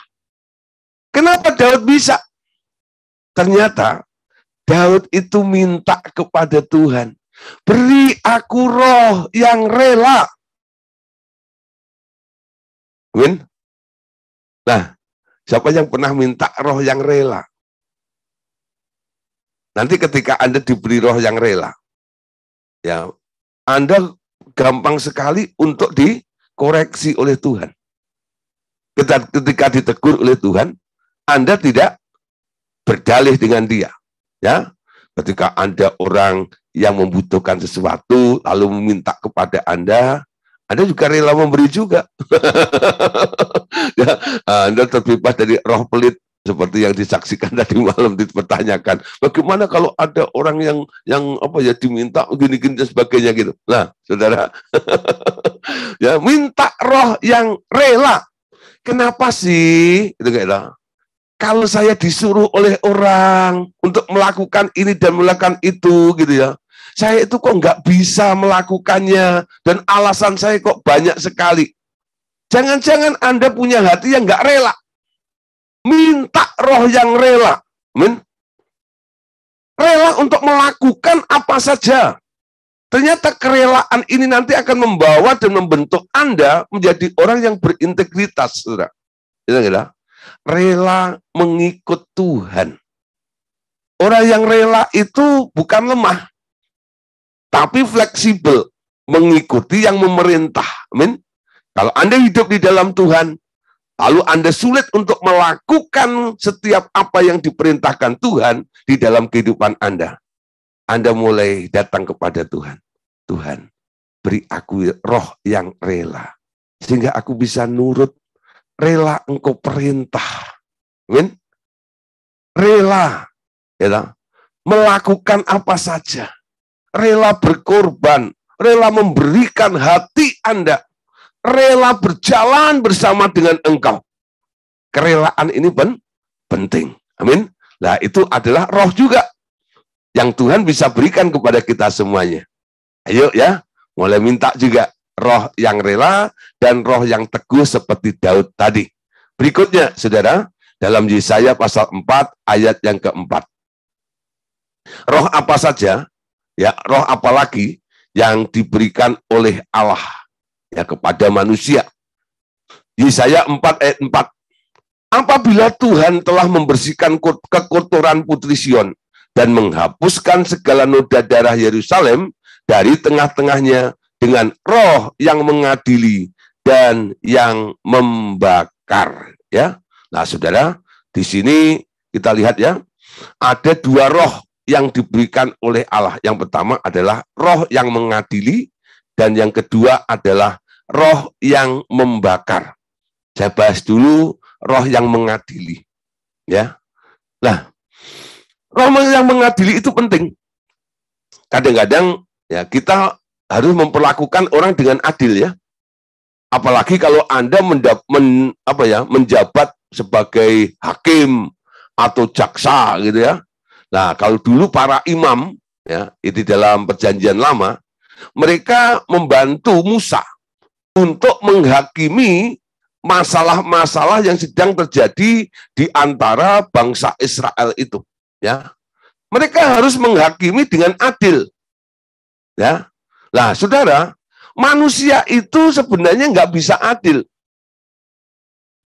Kenapa Daud bisa? Ternyata Daud itu minta kepada Tuhan, beri aku roh yang rela. Amin. Nah, siapa yang pernah minta roh yang rela? Nanti ketika Anda diberi roh yang rela, ya, Anda gampang sekali untuk dikoreksi oleh Tuhan. Ketika ditegur oleh Tuhan, Anda tidak berdalih dengan dia, ya. Ketika Anda orang yang membutuhkan sesuatu lalu meminta kepada Anda juga rela memberi juga. Ya, Anda terbebas dari roh pelit seperti yang disaksikan tadi malam, dipertanyakan. Bagaimana kalau ada orang yang apa ya, diminta gini-gini dan sebagainya gitu. Nah, saudara, ya, minta roh yang rela. Kenapa sih? Itu kayak, kalau saya disuruh oleh orang untuk melakukan ini dan melakukan itu, gitu ya, saya itu kok nggak bisa melakukannya, dan alasan saya kok banyak sekali. Jangan-jangan Anda punya hati yang nggak rela. Minta roh yang rela. Rela untuk melakukan apa saja. Ternyata kerelaan ini nanti akan membawa dan membentuk Anda menjadi orang yang berintegritas, saudara. Gitu. Rela mengikut Tuhan. Orang yang rela itu bukan lemah, tapi fleksibel, mengikuti yang memerintah. Amin. Kalau Anda hidup di dalam Tuhan, lalu Anda sulit untuk melakukan setiap apa yang diperintahkan Tuhan di dalam kehidupan Anda mulai datang kepada Tuhan. Tuhan, beri aku roh yang rela, sehingga aku bisa nurut. Rela engkau perintah. Amin. Rela, ya, melakukan apa saja. Rela berkorban, rela memberikan hati Anda, rela berjalan bersama dengan engkau. Kerelaan ini penting. Amin. Nah, itu adalah roh juga yang Tuhan bisa berikan kepada kita semuanya. Ayo ya, mulai minta juga roh yang rela dan roh yang teguh seperti Daud tadi. Berikutnya, saudara, dalam Yesaya pasal 4 ayat yang keempat. Roh apa saja, ya, roh apa lagi yang diberikan oleh Allah ya kepada manusia. Yesaya 4 ayat 4. Apabila Tuhan telah membersihkan kekotoran Putri Sion dan menghapuskan segala noda darah Yerusalem dari tengah-tengahnya dengan roh yang mengadili dan yang membakar, ya. Nah, saudara, di sini kita lihat ya, ada dua roh yang diberikan oleh Allah. Yang pertama adalah roh yang mengadili, dan yang kedua adalah roh yang membakar. Saya bahas dulu roh yang mengadili. Ya, nah, roh yang mengadili itu penting. Kadang-kadang ya kita harus memperlakukan orang dengan adil ya. Apalagi kalau Anda menjabat sebagai hakim atau jaksa gitu ya. Nah, kalau dulu para imam ya, itu dalam Perjanjian Lama, mereka membantu Musa untuk menghakimi masalah-masalah yang sedang terjadi di antara bangsa Israel itu, ya. Mereka harus menghakimi dengan adil. Ya. Nah, Saudara, manusia itu sebenarnya nggak bisa adil.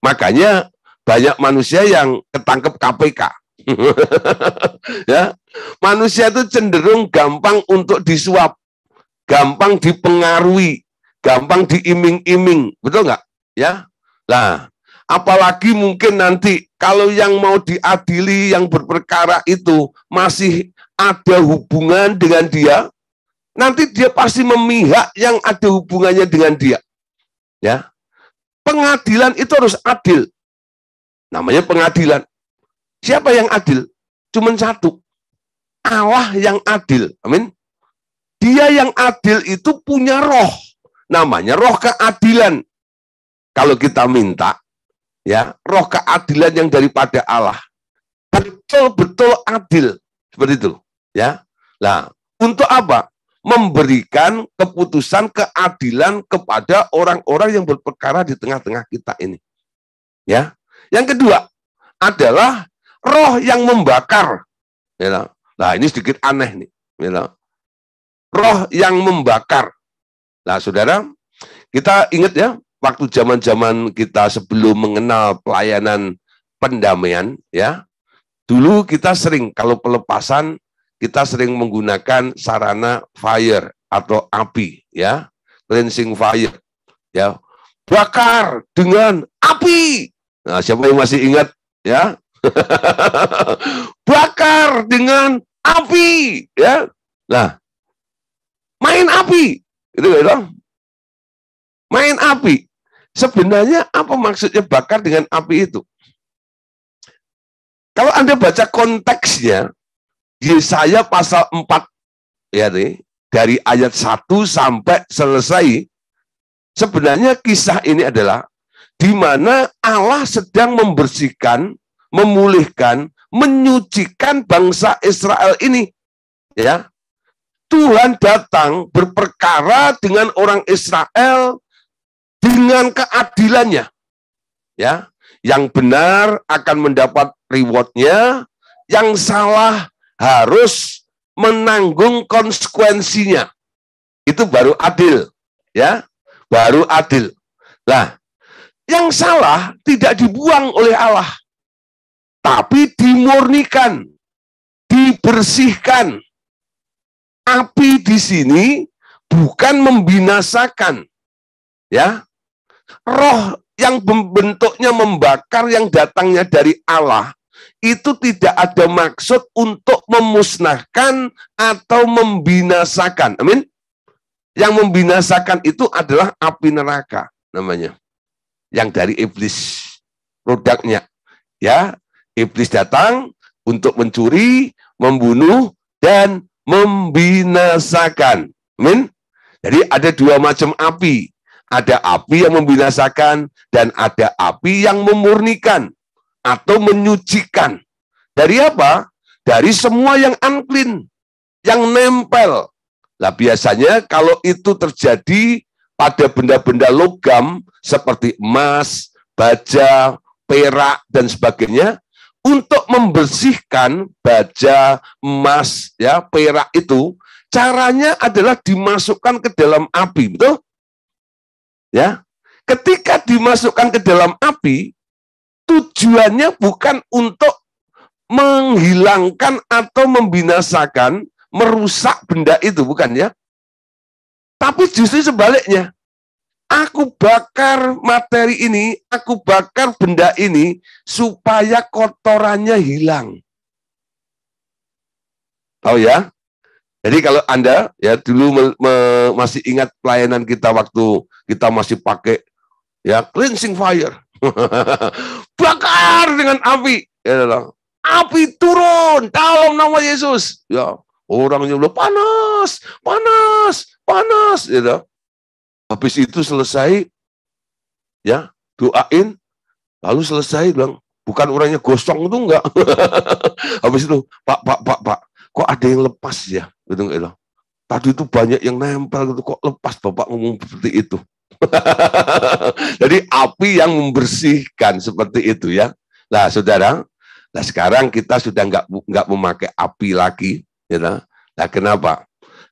Makanya banyak manusia yang ketangkep KPK. Ya. Manusia itu cenderung gampang untuk disuap, gampang dipengaruhi, gampang diiming-iming, betul nggak? Ya. Nah, apalagi mungkin nanti kalau yang mau diadili, yang berperkara itu masih ada hubungan dengan dia, nanti dia pasti memihak yang ada hubungannya dengan dia. Ya, pengadilan itu harus adil. Namanya pengadilan. Siapa yang adil? Cuman satu. Allah yang adil. Amin. Dia yang adil itu punya roh. Namanya roh keadilan. Kalau kita minta, ya, roh keadilan yang daripada Allah, betul-betul adil. Seperti itu. Ya. Nah, untuk apa? Memberikan keputusan keadilan kepada orang-orang yang berperkara di tengah-tengah kita ini. Ya. Yang kedua adalah roh yang membakar. Ya. Nah, ini sedikit aneh nih. Ya. Roh yang membakar. Nah, Saudara, kita ingat ya, waktu zaman-zaman kita sebelum mengenal pelayanan pendamaian, ya, dulu kita sering, kalau pelepasan, kita sering menggunakan sarana fire atau api, ya, cleansing fire, ya, bakar dengan api. Nah, siapa yang masih ingat, ya? Bakar dengan api, ya. Nah, main api, gitu dong. Main api. Sebenarnya apa maksudnya bakar dengan api itu? Kalau Anda baca konteksnya, Yesaya pasal 4, ya nih, dari ayat 1 sampai selesai, sebenarnya kisah ini adalah di mana Allah sedang membersihkan, memulihkan, menyucikan bangsa Israel ini. Ya. Tuhan datang berperkara dengan orang Israel dengan keadilannya, ya, yang benar akan mendapat rewardnya, yang salah harus menanggung konsekuensinya. Itu baru adil, ya, baru adil. Nah, yang salah tidak dibuang oleh Allah, tapi dimurnikan, dibersihkan. Api di sini bukan membinasakan, ya. Roh yang bentuknya membakar yang datangnya dari Allah itu tidak ada maksud untuk memusnahkan atau membinasakan. Amin. Yang membinasakan itu adalah api neraka namanya. Yang dari iblis produknya. Ya, iblis datang untuk mencuri, membunuh dan membinasakan. Amin. Jadi ada dua macam api. Ada api yang membinasakan dan ada api yang memurnikan atau menyucikan. Dari apa? Dari semua yang unclean, yang nempel. Nah, biasanya kalau itu terjadi pada benda-benda logam seperti emas, baja, perak, dan sebagainya, untuk membersihkan baja, emas, ya, perak itu, caranya adalah dimasukkan ke dalam api, betul? Ya, ketika dimasukkan ke dalam api, tujuannya bukan untuk menghilangkan atau membinasakan, merusak benda itu, bukan ya? Tapi justru sebaliknya, Aku bakar materi ini, aku bakar benda ini supaya kotorannya hilang. Tahu ya? Jadi kalau Anda ya dulu masih ingat pelayanan kita waktu kita masih pakai ya cleansing fire. Bakar dengan api. Ya, api turun dalam nama Yesus. Ya, orangnya bilang panas, panas, panas. Ya, habis itu selesai, ya doain, lalu selesai bilang bukan orangnya gosong itu enggak. Habis itu Pak, kok ada yang lepas ya? Gitu enggak? Tadi itu banyak yang nempel gitu, kok lepas Bapak ngomong seperti itu. Jadi api yang membersihkan seperti itu ya. Nah saudara, nah sekarang kita sudah nggak memakai api lagi, ya. Nah kenapa?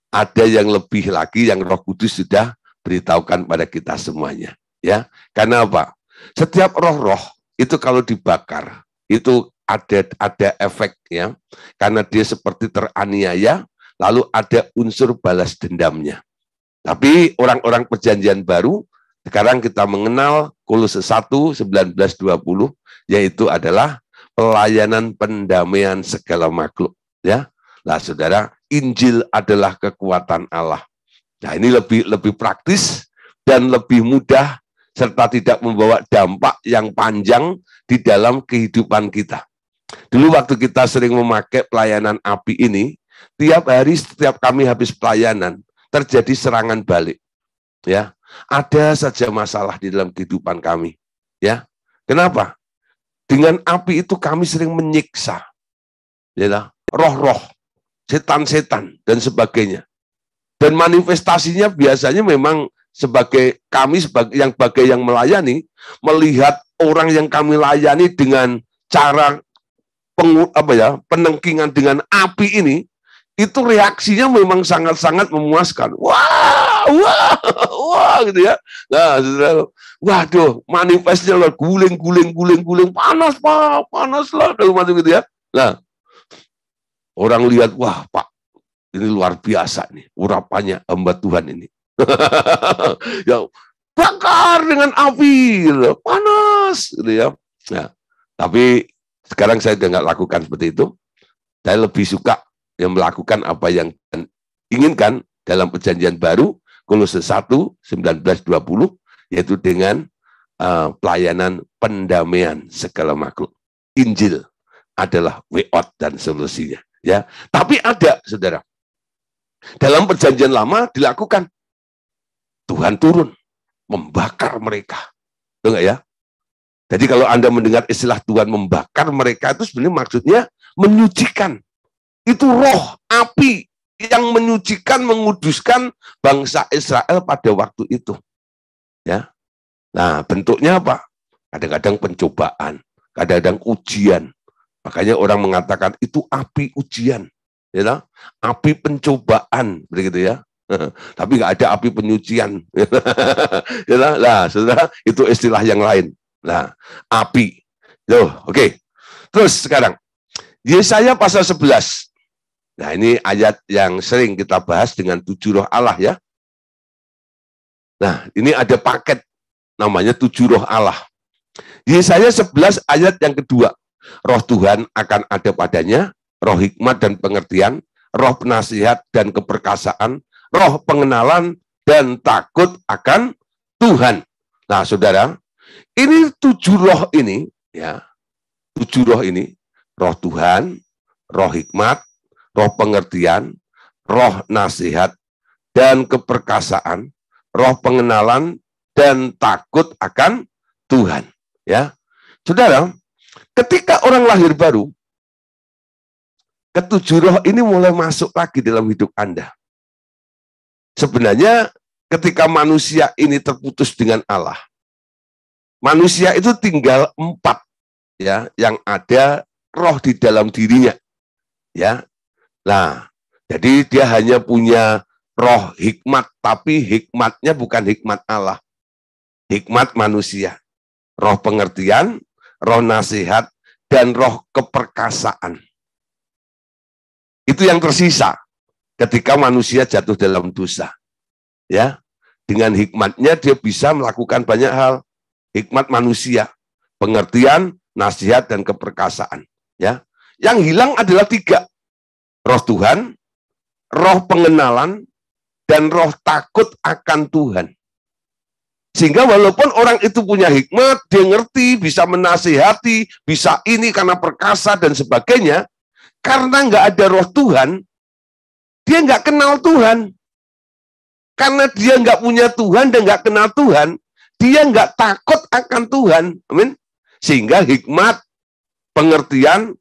Ada yang lebih lagi yang Roh Kudus sudah beritahukan pada kita semuanya, ya. Karena apa? Setiap roh-roh itu kalau dibakar itu ada efek ya, karena dia seperti teraniaya, lalu ada unsur balas dendamnya. Tapi orang-orang perjanjian baru sekarang kita mengenal Kolose 1:19-20, yaitu adalah pelayanan pendamaian segala makhluk, ya. Nah, saudara, Injil adalah kekuatan Allah. Nah, ini lebih praktis dan lebih mudah serta tidak membawa dampak yang panjang di dalam kehidupan kita. Dulu waktu kita sering memakai pelayanan api ini, tiap hari setiap kami habis pelayanan terjadi serangan balik. Ya, ada saja masalah di dalam kehidupan kami. Ya, kenapa? Dengan api itu kami sering menyiksa, ya, roh-roh, setan-setan dan sebagainya. Dan manifestasinya biasanya memang sebagai yang melayani, melihat orang yang kami layani dengan cara penengkingan dengan api ini, itu reaksinya memang sangat-sangat memuaskan. Wah, gitu ya. Nah, saudara, waduh, manifestnya lah guling, panas Pak, panas lah, kalau macam gitu ya. Nah, orang lihat, wah Pak, ini luar biasa nih, urapannya hamba Tuhan ini. Ya, bakar dengan api, gitu, panas, gitu ya. Nah, tapi sekarang saya sudah nggak lakukan seperti itu. Saya lebih suka yang melakukan apa yang inginkan dalam perjanjian baru, Kolose 1:19-20, yaitu dengan pelayanan pendamaian segala makhluk. Injil adalah way out dan solusinya. Ya, tapi ada, saudara, dalam perjanjian lama dilakukan, Tuhan turun membakar mereka, betul nggak ya? Jadi kalau Anda mendengar istilah Tuhan membakar mereka, itu sebenarnya maksudnya menyucikan. Itu roh api yang menyucikan, menguduskan bangsa Israel pada waktu itu. Ya. Nah, bentuknya apa? Kadang-kadang pencobaan, kadang-kadang ujian. Makanya orang mengatakan itu api ujian, ya, api pencobaan, begitu ya. Tapi nggak ada api penyucian. Ya, nah, saudara, itu istilah yang lain. Nah, api. Oke. Terus sekarang Yesaya pasal 11. Nah, ini ayat yang sering kita bahas dengan 7 roh Allah ya. Nah, ini ada paket namanya 7 roh Allah. Yesaya 11 ayat yang kedua. Roh Tuhan akan ada padanya, roh hikmat dan pengertian, roh penasihat dan keperkasaan, roh pengenalan dan takut akan Tuhan. Nah, saudara, ini 7 roh ini, ya, 7 roh ini, roh Tuhan, roh hikmat, roh pengertian, roh nasihat, dan keperkasaan, roh pengenalan, dan takut akan Tuhan. Ya, saudara, ketika orang lahir baru, ke-7 roh ini mulai masuk lagi dalam hidup Anda. Sebenarnya, ketika manusia ini terputus dengan Allah, manusia itu tinggal 4, ya, yang ada roh di dalam dirinya, ya. Nah, jadi dia hanya punya roh hikmat, tapi hikmatnya bukan hikmat Allah. Hikmat manusia. Roh pengertian, roh nasihat, dan roh keperkasaan. Itu yang tersisa ketika manusia jatuh dalam dosa. Ya. Dengan hikmatnya dia bisa melakukan banyak hal. Hikmat manusia, pengertian, nasihat, dan keperkasaan. Ya, yang hilang adalah 3. Roh Tuhan, roh pengenalan, dan roh takut akan Tuhan. Sehingga walaupun orang itu punya hikmat, dia ngerti, bisa menasihati, bisa ini karena perkasa dan sebagainya, karena nggak ada roh Tuhan, dia nggak kenal Tuhan. Karena dia nggak punya Tuhan dan nggak kenal Tuhan, dia nggak takut akan Tuhan. Amin. Sehingga hikmat, pengertian,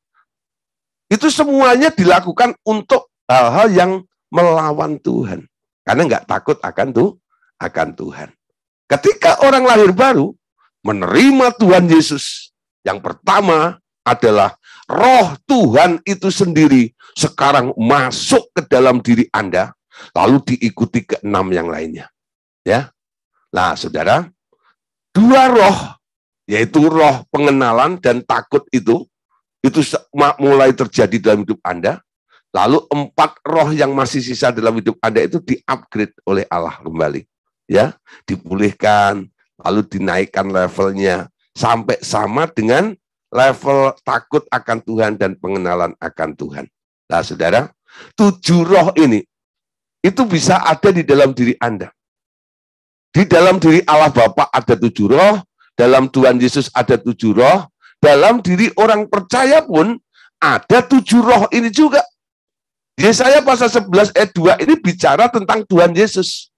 itu semuanya dilakukan untuk hal-hal yang melawan Tuhan. Karena nggak takut akan Tuhan. Ketika orang lahir baru, menerima Tuhan Yesus, yang pertama adalah roh Tuhan itu sendiri sekarang masuk ke dalam diri Anda, lalu diikuti ke 6 yang lainnya. Ya, nah saudara, 2 roh, yaitu roh pengenalan dan takut itu mulai terjadi dalam hidup Anda. Lalu 4 roh yang masih sisa dalam hidup Anda itu di-upgrade oleh Allah kembali. Ya, dipulihkan, lalu dinaikkan levelnya sampai sama dengan level takut akan Tuhan dan pengenalan akan Tuhan. Nah, saudara, 7 roh ini itu bisa ada di dalam diri Anda. Di dalam diri Allah Bapa ada 7 roh, dalam Tuhan Yesus ada 7 roh, dalam diri orang percaya pun ada 7 roh ini juga. Yesaya pasal 11 ayat 2 ini bicara tentang Tuhan Yesus.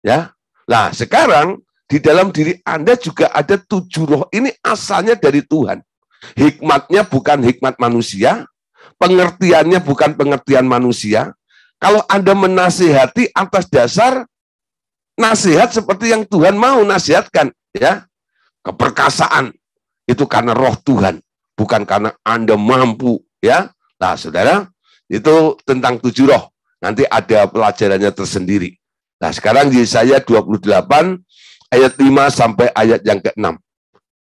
Ya. Nah, sekarang di dalam diri Anda juga ada 7 roh ini asalnya dari Tuhan. Hikmatnya bukan hikmat manusia, pengertiannya bukan pengertian manusia. Kalau Anda menasihati atas dasar nasihat seperti yang Tuhan mau nasihatkan, ya. Keperkasaan itu karena roh Tuhan, bukan karena Anda mampu, ya. Nah, saudara, itu tentang 7 roh. Nanti ada pelajarannya tersendiri. Nah, sekarang Yesaya 28 ayat 5 sampai ayat yang ke-6.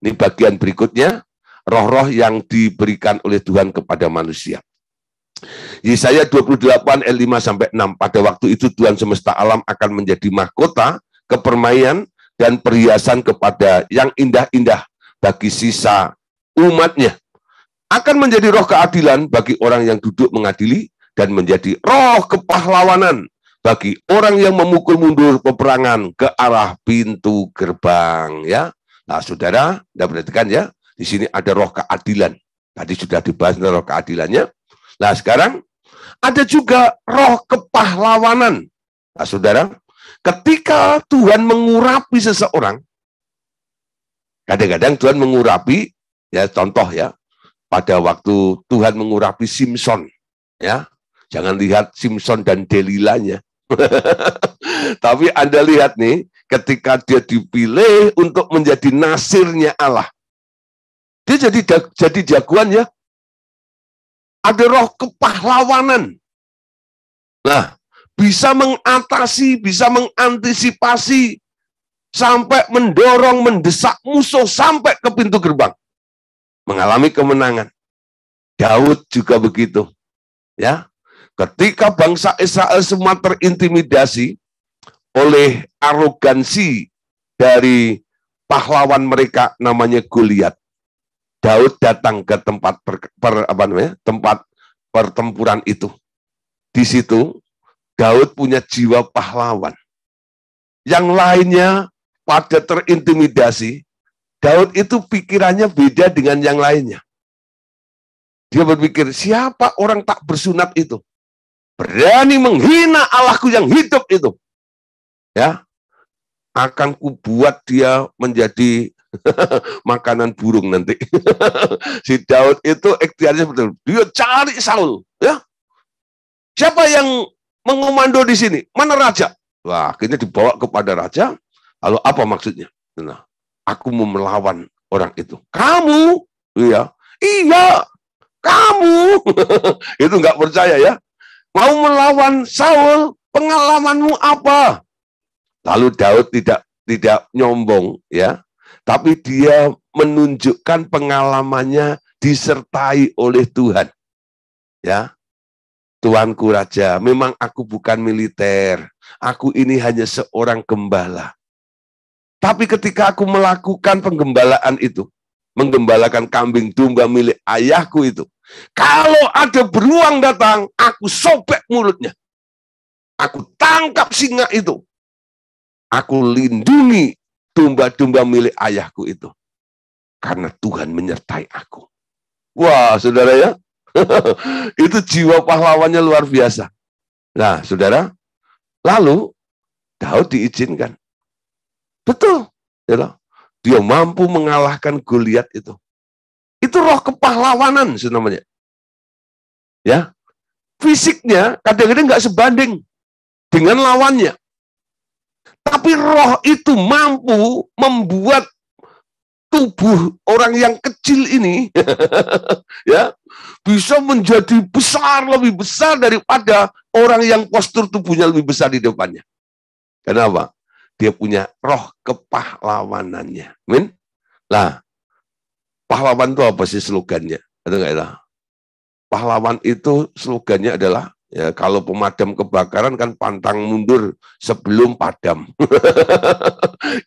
Ini bagian berikutnya, roh-roh yang diberikan oleh Tuhan kepada manusia. Yesaya 28 ayat 5 sampai 6. Pada waktu itu Tuhan semesta alam akan menjadi mahkota, kepermainan, dan perhiasan kepada yang indah-indah bagi sisa umatnya. Akan menjadi roh keadilan bagi orang yang duduk mengadili, dan menjadi roh kepahlawanan bagi orang yang memukul mundur peperangan ke arah pintu gerbang. Ya, nah saudara, Anda perhatikan ya, di sini ada roh keadilan. Tadi sudah dibahas roh keadilannya. Nah sekarang ada juga roh kepahlawanan. Nah saudara, ketika Tuhan mengurapi seseorang, kadang-kadang Tuhan mengurapi, ya contoh ya, pada waktu Tuhan mengurapi Simson, ya, jangan lihat Simson dan Delilanya, tapi Anda lihat nih, ketika dia dipilih untuk menjadi nasirnya Allah, dia jadi jagoan ya. Ada roh kepahlawanan. Nah, bisa mengatasi, bisa mengantisipasi, sampai mendorong, mendesak musuh sampai ke pintu gerbang. Mengalami kemenangan. Daud juga begitu. Ya, ketika bangsa Israel semua terintimidasi oleh arogansi dari pahlawan mereka namanya Goliat, Daud datang ke tempat tempat pertempuran itu. Di situ Daud punya jiwa pahlawan. Yang lainnya pada terintimidasi, Daud itu pikirannya beda dengan yang lainnya. Dia berpikir, siapa orang tak bersunat itu? Berani menghina Allahku yang hidup itu. Ya, akan kubuat dia menjadi makanan burung nanti. Si Daud itu ikhtiarnya betul. Dia cari Saul. Ya, siapa yang mengomando di sini? Mana raja? Wah, akhirnya dibawa kepada raja. Lalu apa maksudnya? Nah, aku mau melawan orang itu. Kamu? Iya. Iya, kamu. Itu nggak percaya ya. Mau melawan Saul, pengalamanmu apa? Lalu Daud tidak nyombong ya. Tapi dia menunjukkan pengalamannya disertai oleh Tuhan. Ya. Tuanku Raja, memang aku bukan militer, Aku ini hanya seorang gembala. Tapi ketika aku melakukan penggembalaan itu, menggembalakan kambing domba milik ayahku itu, kalau ada beruang datang, aku sobek mulutnya. Aku tangkap singa itu. Aku lindungi domba-domba milik ayahku itu. Karena Tuhan menyertai aku. Wah, saudara ya. Itu jiwa pahlawannya luar biasa. Nah, saudara, lalu Daud diizinkan. Betul. Ya, dia mampu mengalahkan Goliat itu. Itu roh kepahlawanan namanya. Ya. Fisiknya kadang-kadang nggak sebanding dengan lawannya. Tapi roh itu mampu membuat tubuh orang yang kecil ini ya bisa menjadi besar, lebih besar daripada orang yang postur tubuhnya lebih besar di depannya. Kenapa? Dia punya roh kepahlawanannya. Amin. Lah, pahlawan itu apa sih slogannya? Ada nggak ya? Pahlawan itu slogannya adalah, ya, kalau pemadam kebakaran kan pantang mundur sebelum padam.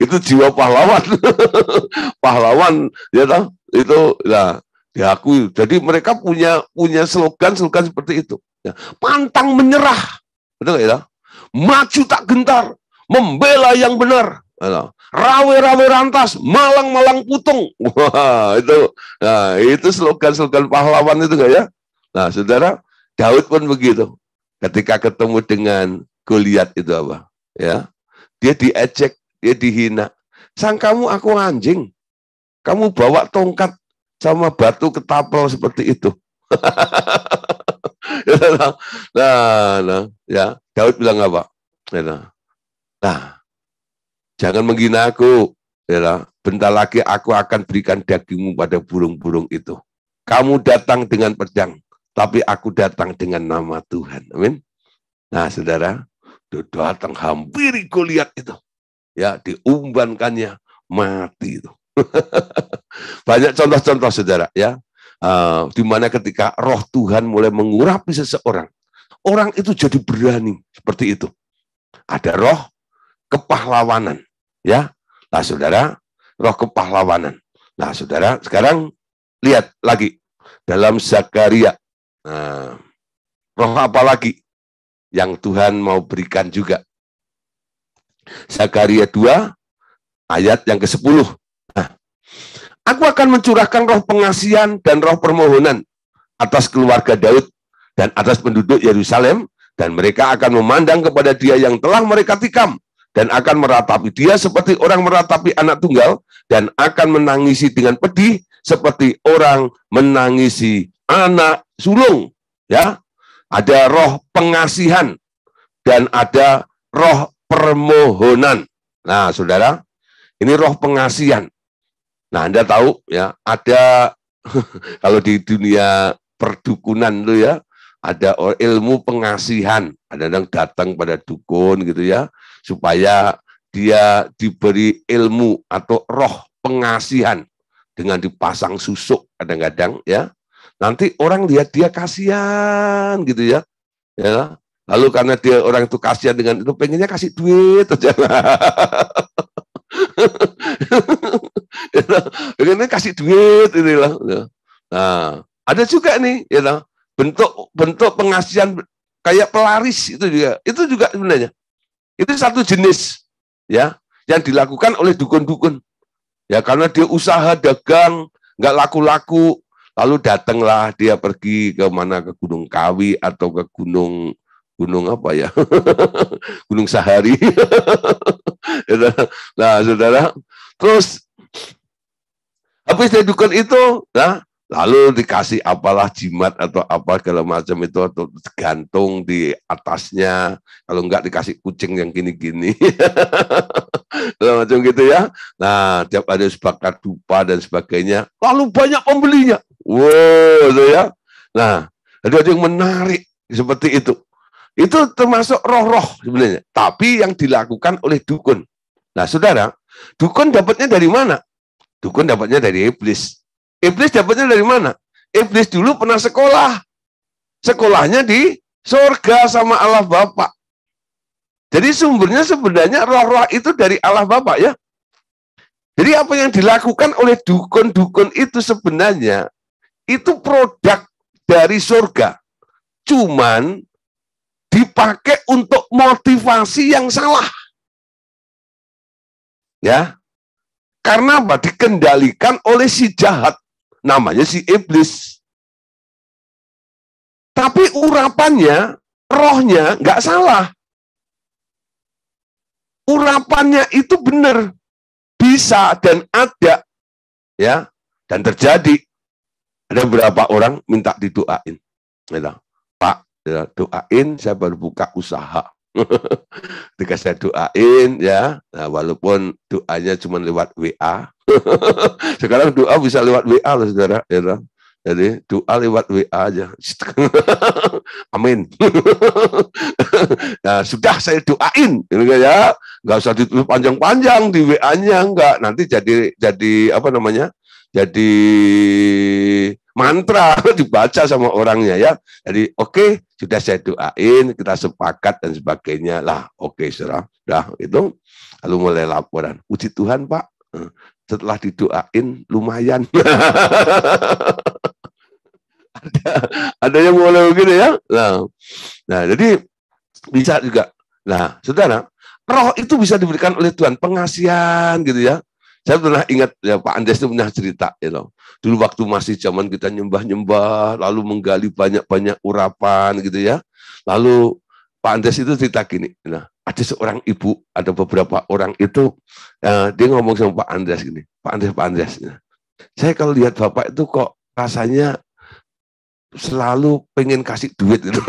Itu jiwa pahlawan. Pahlawan, ya toh, itu lah diakui. Jadi mereka punya slogan seperti itu. Ya, pantang menyerah, betul nggak ya? Maju tak gentar, membela yang benar. Rawe-rawe rantas, malang-malang putung. Wah, itu slogan-slogan pahlawan itu nggak ya? Nah, saudara, Daud pun begitu. Ketika ketemu dengan Goliat itu apa? Ya, dia diejek, dia dihina. Sangkamu aku anjing. Kamu bawa tongkat sama batu ketapel seperti itu. Ya, Daud bilang apa? Nah, jangan menghina aku. Ya, bentar lagi aku akan berikan dagingmu pada burung-burung itu. Kamu datang dengan pedang, tapi aku datang dengan nama Tuhan. Amin. Nah, saudara, dia datang hampiri Goliat itu. Ya, diumbankannya mati itu. Banyak contoh-contoh, saudara, ya. Di mana ketika roh Tuhan mulai mengurapi seseorang, orang itu jadi berani seperti itu. Ada roh kepahlawanan, ya. Nah, saudara, roh kepahlawanan. Nah, saudara, sekarang lihat lagi dalam Zakaria. Roh apa lagi yang Tuhan mau berikan juga? Zakaria 2 ayat yang ke-10. Nah, aku akan mencurahkan roh pengasihan dan roh permohonan atas keluarga Daud dan atas penduduk Yerusalem, dan mereka akan memandang kepada dia yang telah mereka tikam, dan akan meratapi dia seperti orang meratapi anak tunggal, dan akan menangisi dengan pedih seperti orang menangisi anak sulung. Ya, ada roh pengasihan dan ada roh permohonan. Nah, saudara, ini roh pengasihan. Nah, Anda tahu ya, ada kalau di dunia perdukunan itu ya, ada ilmu pengasihan. Ada yang datang pada dukun gitu ya, supaya dia diberi ilmu atau roh pengasihan dengan dipasang susuk kadang-kadang ya. Nanti orang lihat dia kasihan gitu ya. Ya. Lalu karena dia orang itu kasihan dengan itu, pengennya kasih duit aja. Pengennya kasih duit inilah. Nah, ada juga nih ya, bentuk pengasihan kayak pelaris itu juga. Itu juga sebenarnya. Itu satu jenis ya yang dilakukan oleh dukun-dukun. Ya, karena dia usaha dagang nggak laku-laku, lalu datanglah dia pergi ke mana, ke Gunung Kawi atau ke gunung apa ya, Gunung Sahari. Nah, saudara, terus habis dari dukun itu, nah, lalu dikasih apalah jimat atau apa segala macam itu, atau gantung di atasnya, kalau enggak dikasih kucing yang gini-gini. Macam gitu ya. Nah, tiap ada bakar dupa dan sebagainya. Lalu banyak pembelinya. Wow, gitu ya. Nah, ada yang menarik seperti itu. Itu termasuk roh-roh sebenarnya. Tapi yang dilakukan oleh dukun. Nah, saudara, dukun dapatnya dari mana? Dukun dapatnya dari iblis. Iblis dapatnya dari mana? Iblis dulu pernah sekolah. Sekolahnya di surga sama Allah Bapa. Jadi sumbernya sebenarnya roh-roh itu dari Allah Bapa ya. Jadi apa yang dilakukan oleh dukun-dukun itu sebenarnya itu produk dari surga. Cuman dipakai untuk motivasi yang salah. Ya. Karena apa? Dikendalikan oleh si jahat. Namanya si iblis. Tapi urapannya, rohnya nggak salah. Urapannya itu benar. Bisa dan ada, ya, dan terjadi. Ada beberapa orang minta didoain, gitu. Pak, ya, doain, saya baru buka usaha. Ketika saya doain, ya, nah, walaupun doanya cuma lewat WA, sekarang doa bisa lewat WA loh, saudara. Ya, jadi doa lewat WA aja. Amin. Nah, sudah saya doain, ya, nggak usah ditulis panjang-panjang di WA-nya, nggak. Nanti jadi apa namanya? Jadi mantra dibaca sama orangnya ya. Jadi oke, sudah saya doain, kita sepakat dan sebagainya lah. Oke, saudara. Dah itu. Lalu mulai laporan. Puji Tuhan, Pak. Setelah didoain lumayan. ada yang mulai begini ya. Nah, jadi bisa juga. Nah, saudara, roh itu bisa diberikan oleh Tuhan, pengasihan gitu ya. Saya pernah ingat ya, Pak Andes itu pernah cerita, dulu waktu masih zaman kita nyembah-nyembah, lalu menggali banyak-banyak urapan gitu ya. Lalu Pak Andes itu cerita gini, nah, ada seorang ibu, ada beberapa orang itu, dia ngomong sama Pak Andes gini, Pak Andes, saya kalau lihat Bapak itu kok rasanya selalu pengen kasih duit gitu.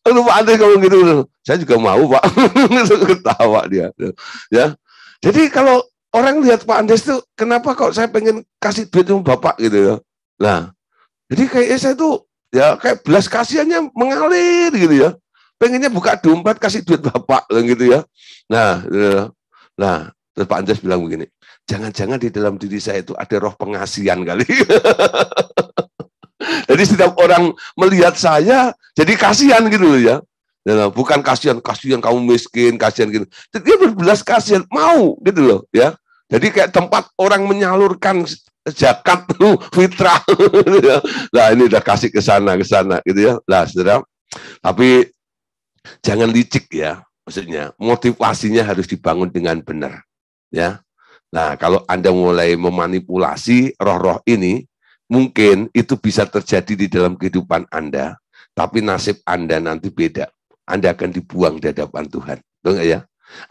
Pak Andres ngomong gitu, saya juga mau Pak. Ketawa dia. Ya, jadi kalau orang lihat Pak Andres itu, kenapa kok saya pengen kasih duit sama Bapak gitu ya. Nah, jadi kayaknya saya tuh ya kayak belas kasihannya mengalir gitu ya. Pengennya buka dompet kasih duit Bapak gitu ya. Nah, terus Pak Andres bilang begini, jangan-jangan di dalam diri saya itu ada roh pengasihan kali. Jadi setiap orang melihat saya jadi kasihan gitu ya. Bukan kasihan kamu miskin, kasihan gitu. Dia berbelas kasihan, mau gitu loh ya. Jadi kayak tempat orang menyalurkan zakat fitrah. Nah, ini udah kasih ke sana gitu ya. Nah, saudara, tapi jangan licik ya. Maksudnya motivasinya harus dibangun dengan benar ya. Nah, kalau Anda mulai memanipulasi roh-roh ini, mungkin itu bisa terjadi di dalam kehidupan Anda, tapi nasib Anda nanti beda. Anda akan dibuang di hadapan Tuhan. Betul nggak ya?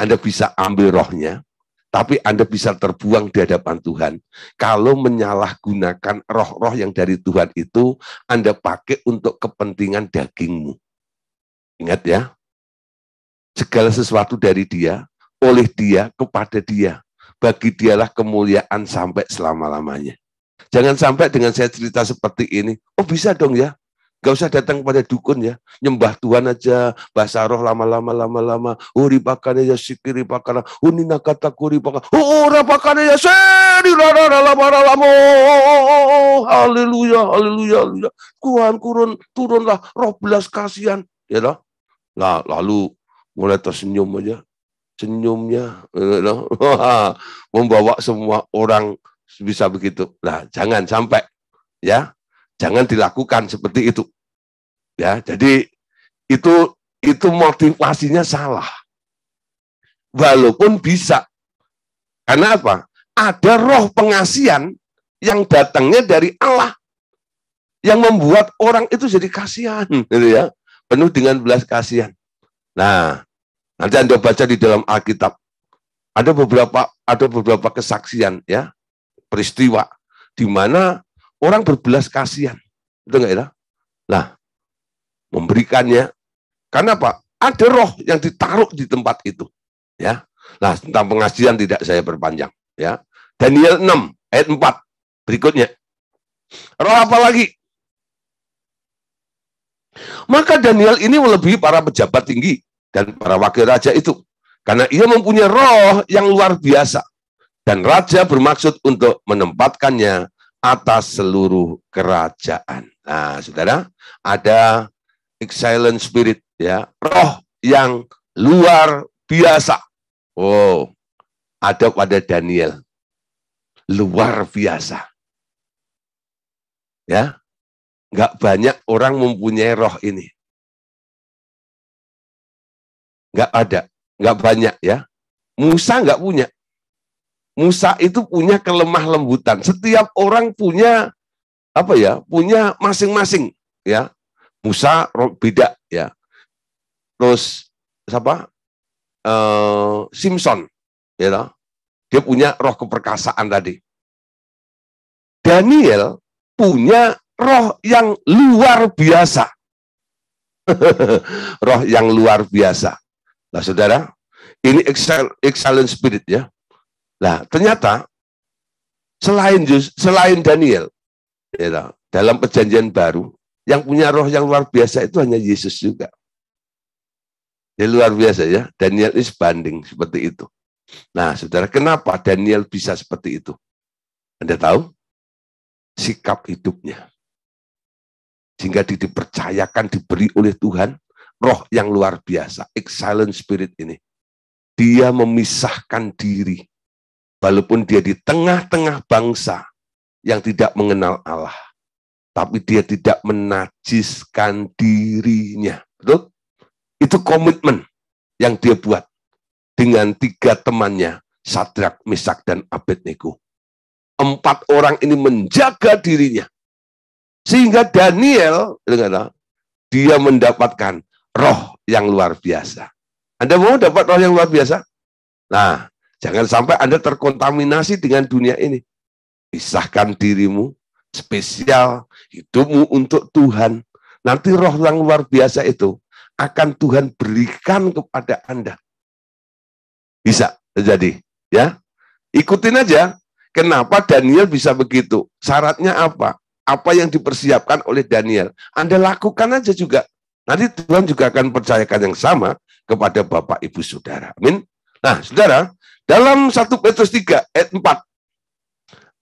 Anda bisa ambil rohnya, tapi Anda bisa terbuang di hadapan Tuhan. Kalau menyalahgunakan roh-roh yang dari Tuhan itu, Anda pakai untuk kepentingan dagingmu. Ingat ya, segala sesuatu dari Dia, oleh Dia, kepada Dia. Bagi Dialah kemuliaan sampai selama-lamanya. Jangan sampai dengan saya cerita seperti ini, oh bisa dong ya, gak usah datang pada dukun ya, nyembah Tuhan aja, bahasa roh lama-lama, uripakane ya sikiri pakana, unina kata kuripakana, urapakane ya seri lama-lama, haleluya, Tuhan turunlah roh belas kasihan, ya loh. Nah, lalu mulai tersenyum aja, senyumnya, membawa semua orang bisa begitu. Nah, jangan sampai ya, jangan dilakukan seperti itu. Ya, jadi itu motivasinya salah. Walaupun bisa. Karena apa? Ada roh pengasihan yang datangnya dari Allah yang membuat orang itu jadi kasihan, gitu ya. Penuh dengan belas kasihan. Nah, nanti Anda baca di dalam Alkitab. Ada beberapa kesaksian ya. Peristiwa di mana orang berbelas kasihan, betul nggak ya? Nah, memberikannya karena apa? Ada roh yang ditaruh di tempat itu, ya. Nah, tentang pengasihan tidak saya perpanjang, ya. Daniel 6 ayat 4 berikutnya. Roh apa lagi? Maka Daniel ini melebihi para pejabat tinggi dan para wakil raja itu, karena ia mempunyai roh yang luar biasa. Dan raja bermaksud untuk menempatkannya atas seluruh kerajaan. Nah, saudara, ada excellent spirit, ya, roh yang luar biasa. Oh, ada pada Daniel, luar biasa. Ya, nggak banyak orang mempunyai roh ini. Nggak ada, nggak banyak ya. Musa nggak punya. Musa itu punya kelemah lembutan. Setiap orang punya apa ya? Punya masing-masing ya. Musa beda ya. Terus siapa? Simpson, ya, dia punya roh keperkasaan tadi. Daniel punya roh yang luar biasa. Roh yang luar biasa. Nah, saudara, ini excellent spirit ya. Nah, ternyata selain Daniel, ya, dalam perjanjian baru, yang punya roh yang luar biasa itu hanya Yesus juga. Ya, luar biasa ya. Daniel ini sebanding seperti itu. Nah, saudara, kenapa Daniel bisa seperti itu? Anda tahu? Sikap hidupnya. Sehingga dipercayakan, diberi oleh Tuhan, roh yang luar biasa. Excellent spirit ini. Dia memisahkan diri. Walaupun dia di tengah-tengah bangsa yang tidak mengenal Allah. Tapi dia tidak menajiskan dirinya. Betul? Itu komitmen yang dia buat dengan 3 temannya, Sadrak, Mesak, dan Abednego. 4 orang ini menjaga dirinya. Sehingga Daniel, dia mendapatkan roh yang luar biasa. Anda mau dapat roh yang luar biasa? Nah, jangan sampai Anda terkontaminasi dengan dunia ini. Pisahkan dirimu, spesial, hidupmu untuk Tuhan. Nanti roh yang luar biasa itu akan Tuhan berikan kepada Anda. Bisa terjadi, ya. Ikutin aja. Kenapa Daniel bisa begitu? Syaratnya apa? Apa yang dipersiapkan oleh Daniel? Anda lakukan aja juga. Nanti Tuhan juga akan percayakan yang sama kepada Bapak, Ibu, Saudara. Amin. Nah, saudara, dalam 1 Petrus 3 ayat 4,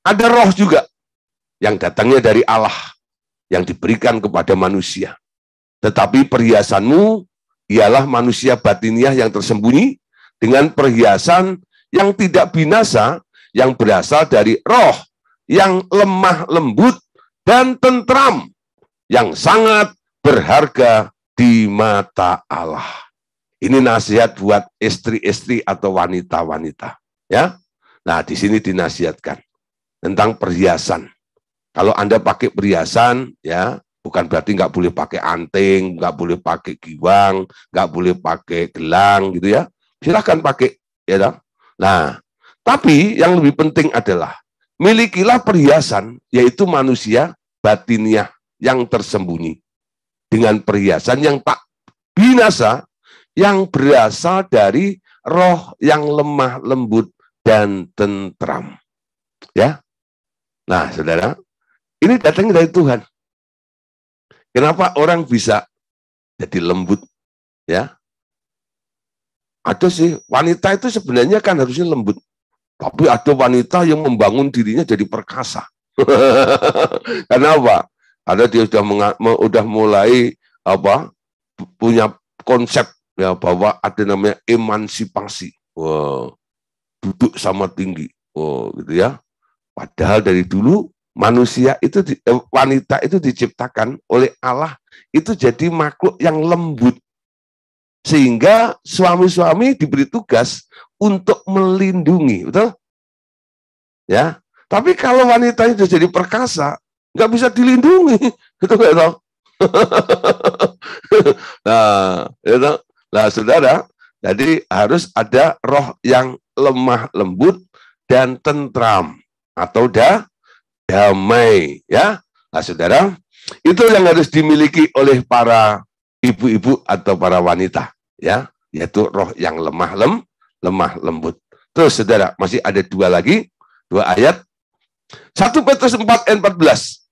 ada roh juga yang datangnya dari Allah, yang diberikan kepada manusia. Tetapi perhiasanmu ialah manusia batiniah yang tersembunyi dengan perhiasan yang tidak binasa, yang berasal dari roh yang lemah lembut dan tentram, yang sangat berharga di mata Allah. Ini nasihat buat istri-istri atau wanita-wanita, ya. Nah, di sini dinasihatkan tentang perhiasan. Kalau Anda pakai perhiasan, ya, bukan berarti nggak boleh pakai anting, nggak boleh pakai giwang, nggak boleh pakai gelang, gitu ya. Silahkan pakai, ya. Nah, tapi yang lebih penting adalah milikilah perhiasan, yaitu manusia batiniah yang tersembunyi, dengan perhiasan yang tak binasa, yang berasal dari roh yang lemah lembut dan tentram. Ya, nah, saudara, ini datangnya dari Tuhan. Kenapa orang bisa jadi lembut? Ya, ada sih wanita itu sebenarnya kan harusnya lembut, tapi ada wanita yang membangun dirinya jadi perkasa. Karena apa? Karena dia sudah mulai punya konsep ya bahwa ada namanya emansipasi. Wow, duduk sama tinggi. Oh, gitu ya. Padahal dari dulu manusia itu wanita itu diciptakan oleh Allah itu jadi makhluk yang lembut. Sehingga suami-suami diberi tugas untuk melindungi, betul? Ya. Tapi kalau wanita itu jadi perkasa, nggak bisa dilindungi, gitu nggak tahu? Nah, saudara, jadi harus ada roh yang lemah lembut dan tentram atau damai, ya. Nah, saudara, itu yang harus dimiliki oleh para ibu-ibu atau para wanita, ya, yaitu roh yang lemah lembut. Terus, saudara, masih ada 2 lagi, 2 ayat. 1 Petrus 4 ayat 14.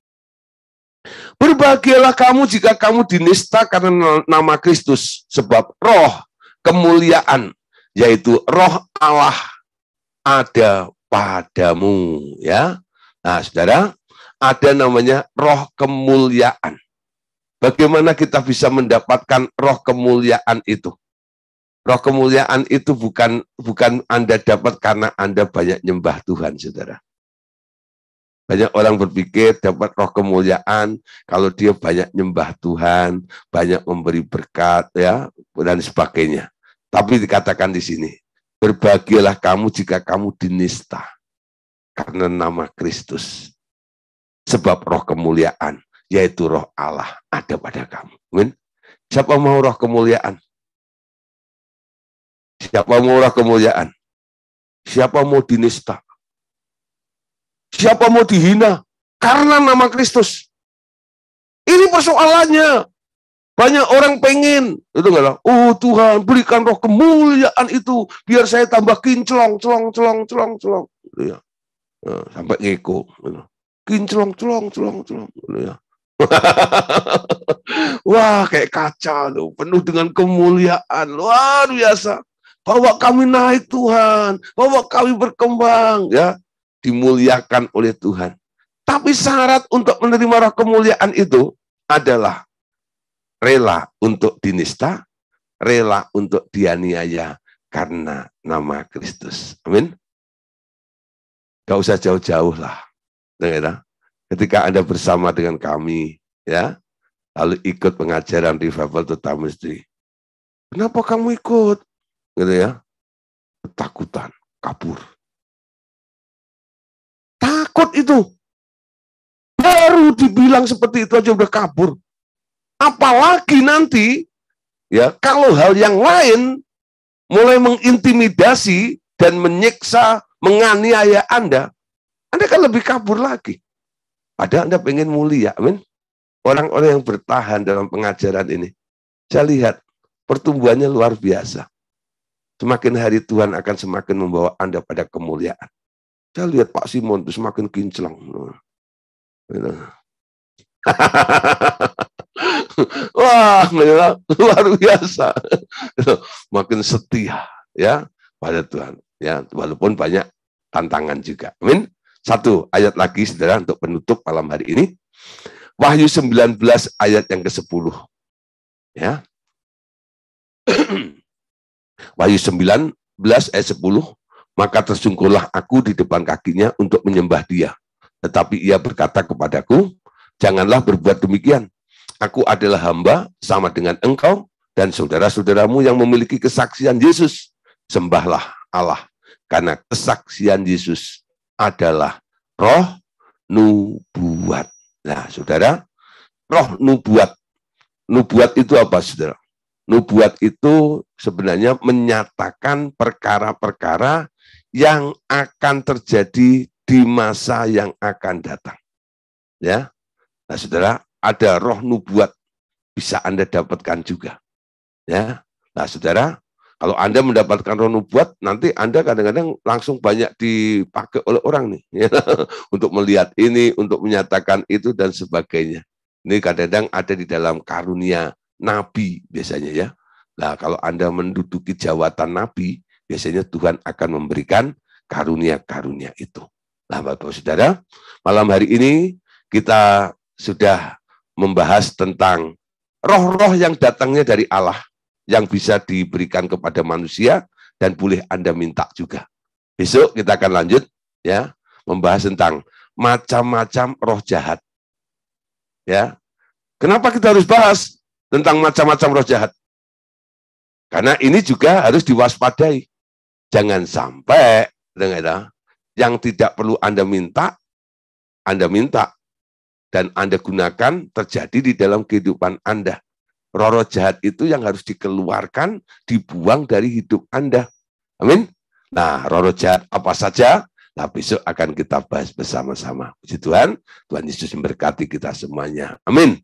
Berbahagialah kamu jika kamu dinista karena nama Kristus, sebab roh kemuliaan, yaitu roh Allah, ada padamu. Ya, nah, saudara, ada namanya roh kemuliaan. Bagaimana kita bisa mendapatkan roh kemuliaan itu? Roh kemuliaan itu bukan Anda dapat karena Anda banyak nyembah Tuhan, saudara. Banyak orang berpikir dapat roh kemuliaan kalau dia banyak nyembah Tuhan, banyak memberi berkat, ya, dan sebagainya. Tapi dikatakan di sini, berbahagialah kamu jika kamu dinista karena nama Kristus. Sebab roh kemuliaan, yaitu roh Allah, ada pada kamu. Amin. Siapa mau roh kemuliaan? Siapa mau roh kemuliaan? Siapa mau dinista? Siapa mau dihina? Karena nama Kristus. Ini persoalannya. Banyak orang pengen, itu enggak lah. Oh Tuhan, berikan roh kemuliaan itu, biar saya tambah kinclong. Gitu ya. Nah, sampai ngeko. Gitu. Kinclong. Gitu ya. Wah, kayak kaca loh, penuh dengan kemuliaan, luar biasa. Bawa kami naik Tuhan, bawa kami berkembang, ya, dimuliakan oleh Tuhan. Tapi syarat untuk menerima roh kemuliaan itu adalah rela untuk dinista, rela untuk dianiaya karena nama Kristus. Amin. Gak usah jauh-jauh lah. Ketika Anda bersama dengan kami, ya, lalu ikut pengajaran revival Total Ministry. Kenapa kamu ikut? Gitu ya. Ketakutan, kabur. Takut itu. Baru dibilang seperti itu aja udah kabur. Apalagi nanti, ya, kalau hal yang lain mulai mengintimidasi dan menyiksa, menganiaya Anda kan lebih kabur lagi. Padahal Anda pengen mulia, amin. Orang-orang yang bertahan dalam pengajaran ini, saya lihat pertumbuhannya luar biasa. Semakin hari Tuhan akan semakin membawa Anda pada kemuliaan. Saya lihat Pak Simon itu semakin kinclong. Wah, luar biasa. Makin setia, ya, pada Tuhan. Ya, walaupun banyak tantangan juga. Amin. Satu ayat lagi, saudara, untuk penutup malam hari ini. Wahyu 19 ayat yang ke-10. Ya. Wahyu 19 ayat 10. Maka tersungkurlah aku di depan kakinya untuk menyembah dia. Tetapi ia berkata kepadaku, janganlah berbuat demikian. Aku adalah hamba sama dengan engkau dan saudara-saudaramu yang memiliki kesaksian Yesus. Sembahlah Allah, karena kesaksian Yesus adalah roh nubuat. Nah, saudara, roh nubuat. Nubuat itu apa, saudara? Nubuat itu sebenarnya menyatakan perkara-perkara yang akan terjadi di masa yang akan datang. Ya. Nah, saudara, ada roh nubuat bisa Anda dapatkan juga. Ya. Nah, saudara, kalau Anda mendapatkan roh nubuat, nanti Anda kadang-kadang langsung banyak dipakai oleh orang nih, ya, untuk melihat ini, untuk menyatakan itu, dan sebagainya. Ini kadang-kadang ada di dalam karunia nabi biasanya, ya. Nah, kalau Anda menduduki jawatan nabi, biasanya Tuhan akan memberikan karunia-karunia itu. Nah, Bapak Saudara, malam hari ini kita sudah membahas tentang roh-roh yang datangnya dari Allah, yang bisa diberikan kepada manusia dan boleh Anda minta juga. Besok kita akan lanjut, ya, membahas tentang macam-macam roh jahat. Ya. Kenapa kita harus bahas tentang macam-macam roh jahat? Karena ini juga harus diwaspadai. Jangan sampai yang tidak perlu Anda minta dan Anda gunakan terjadi di dalam kehidupan Anda. Roh-roh jahat itu yang harus dikeluarkan, dibuang dari hidup Anda. Amin. Nah, roh-roh jahat apa saja? Nah, besok akan kita bahas bersama-sama. Puji Tuhan, Tuhan Yesus memberkati kita semuanya. Amin.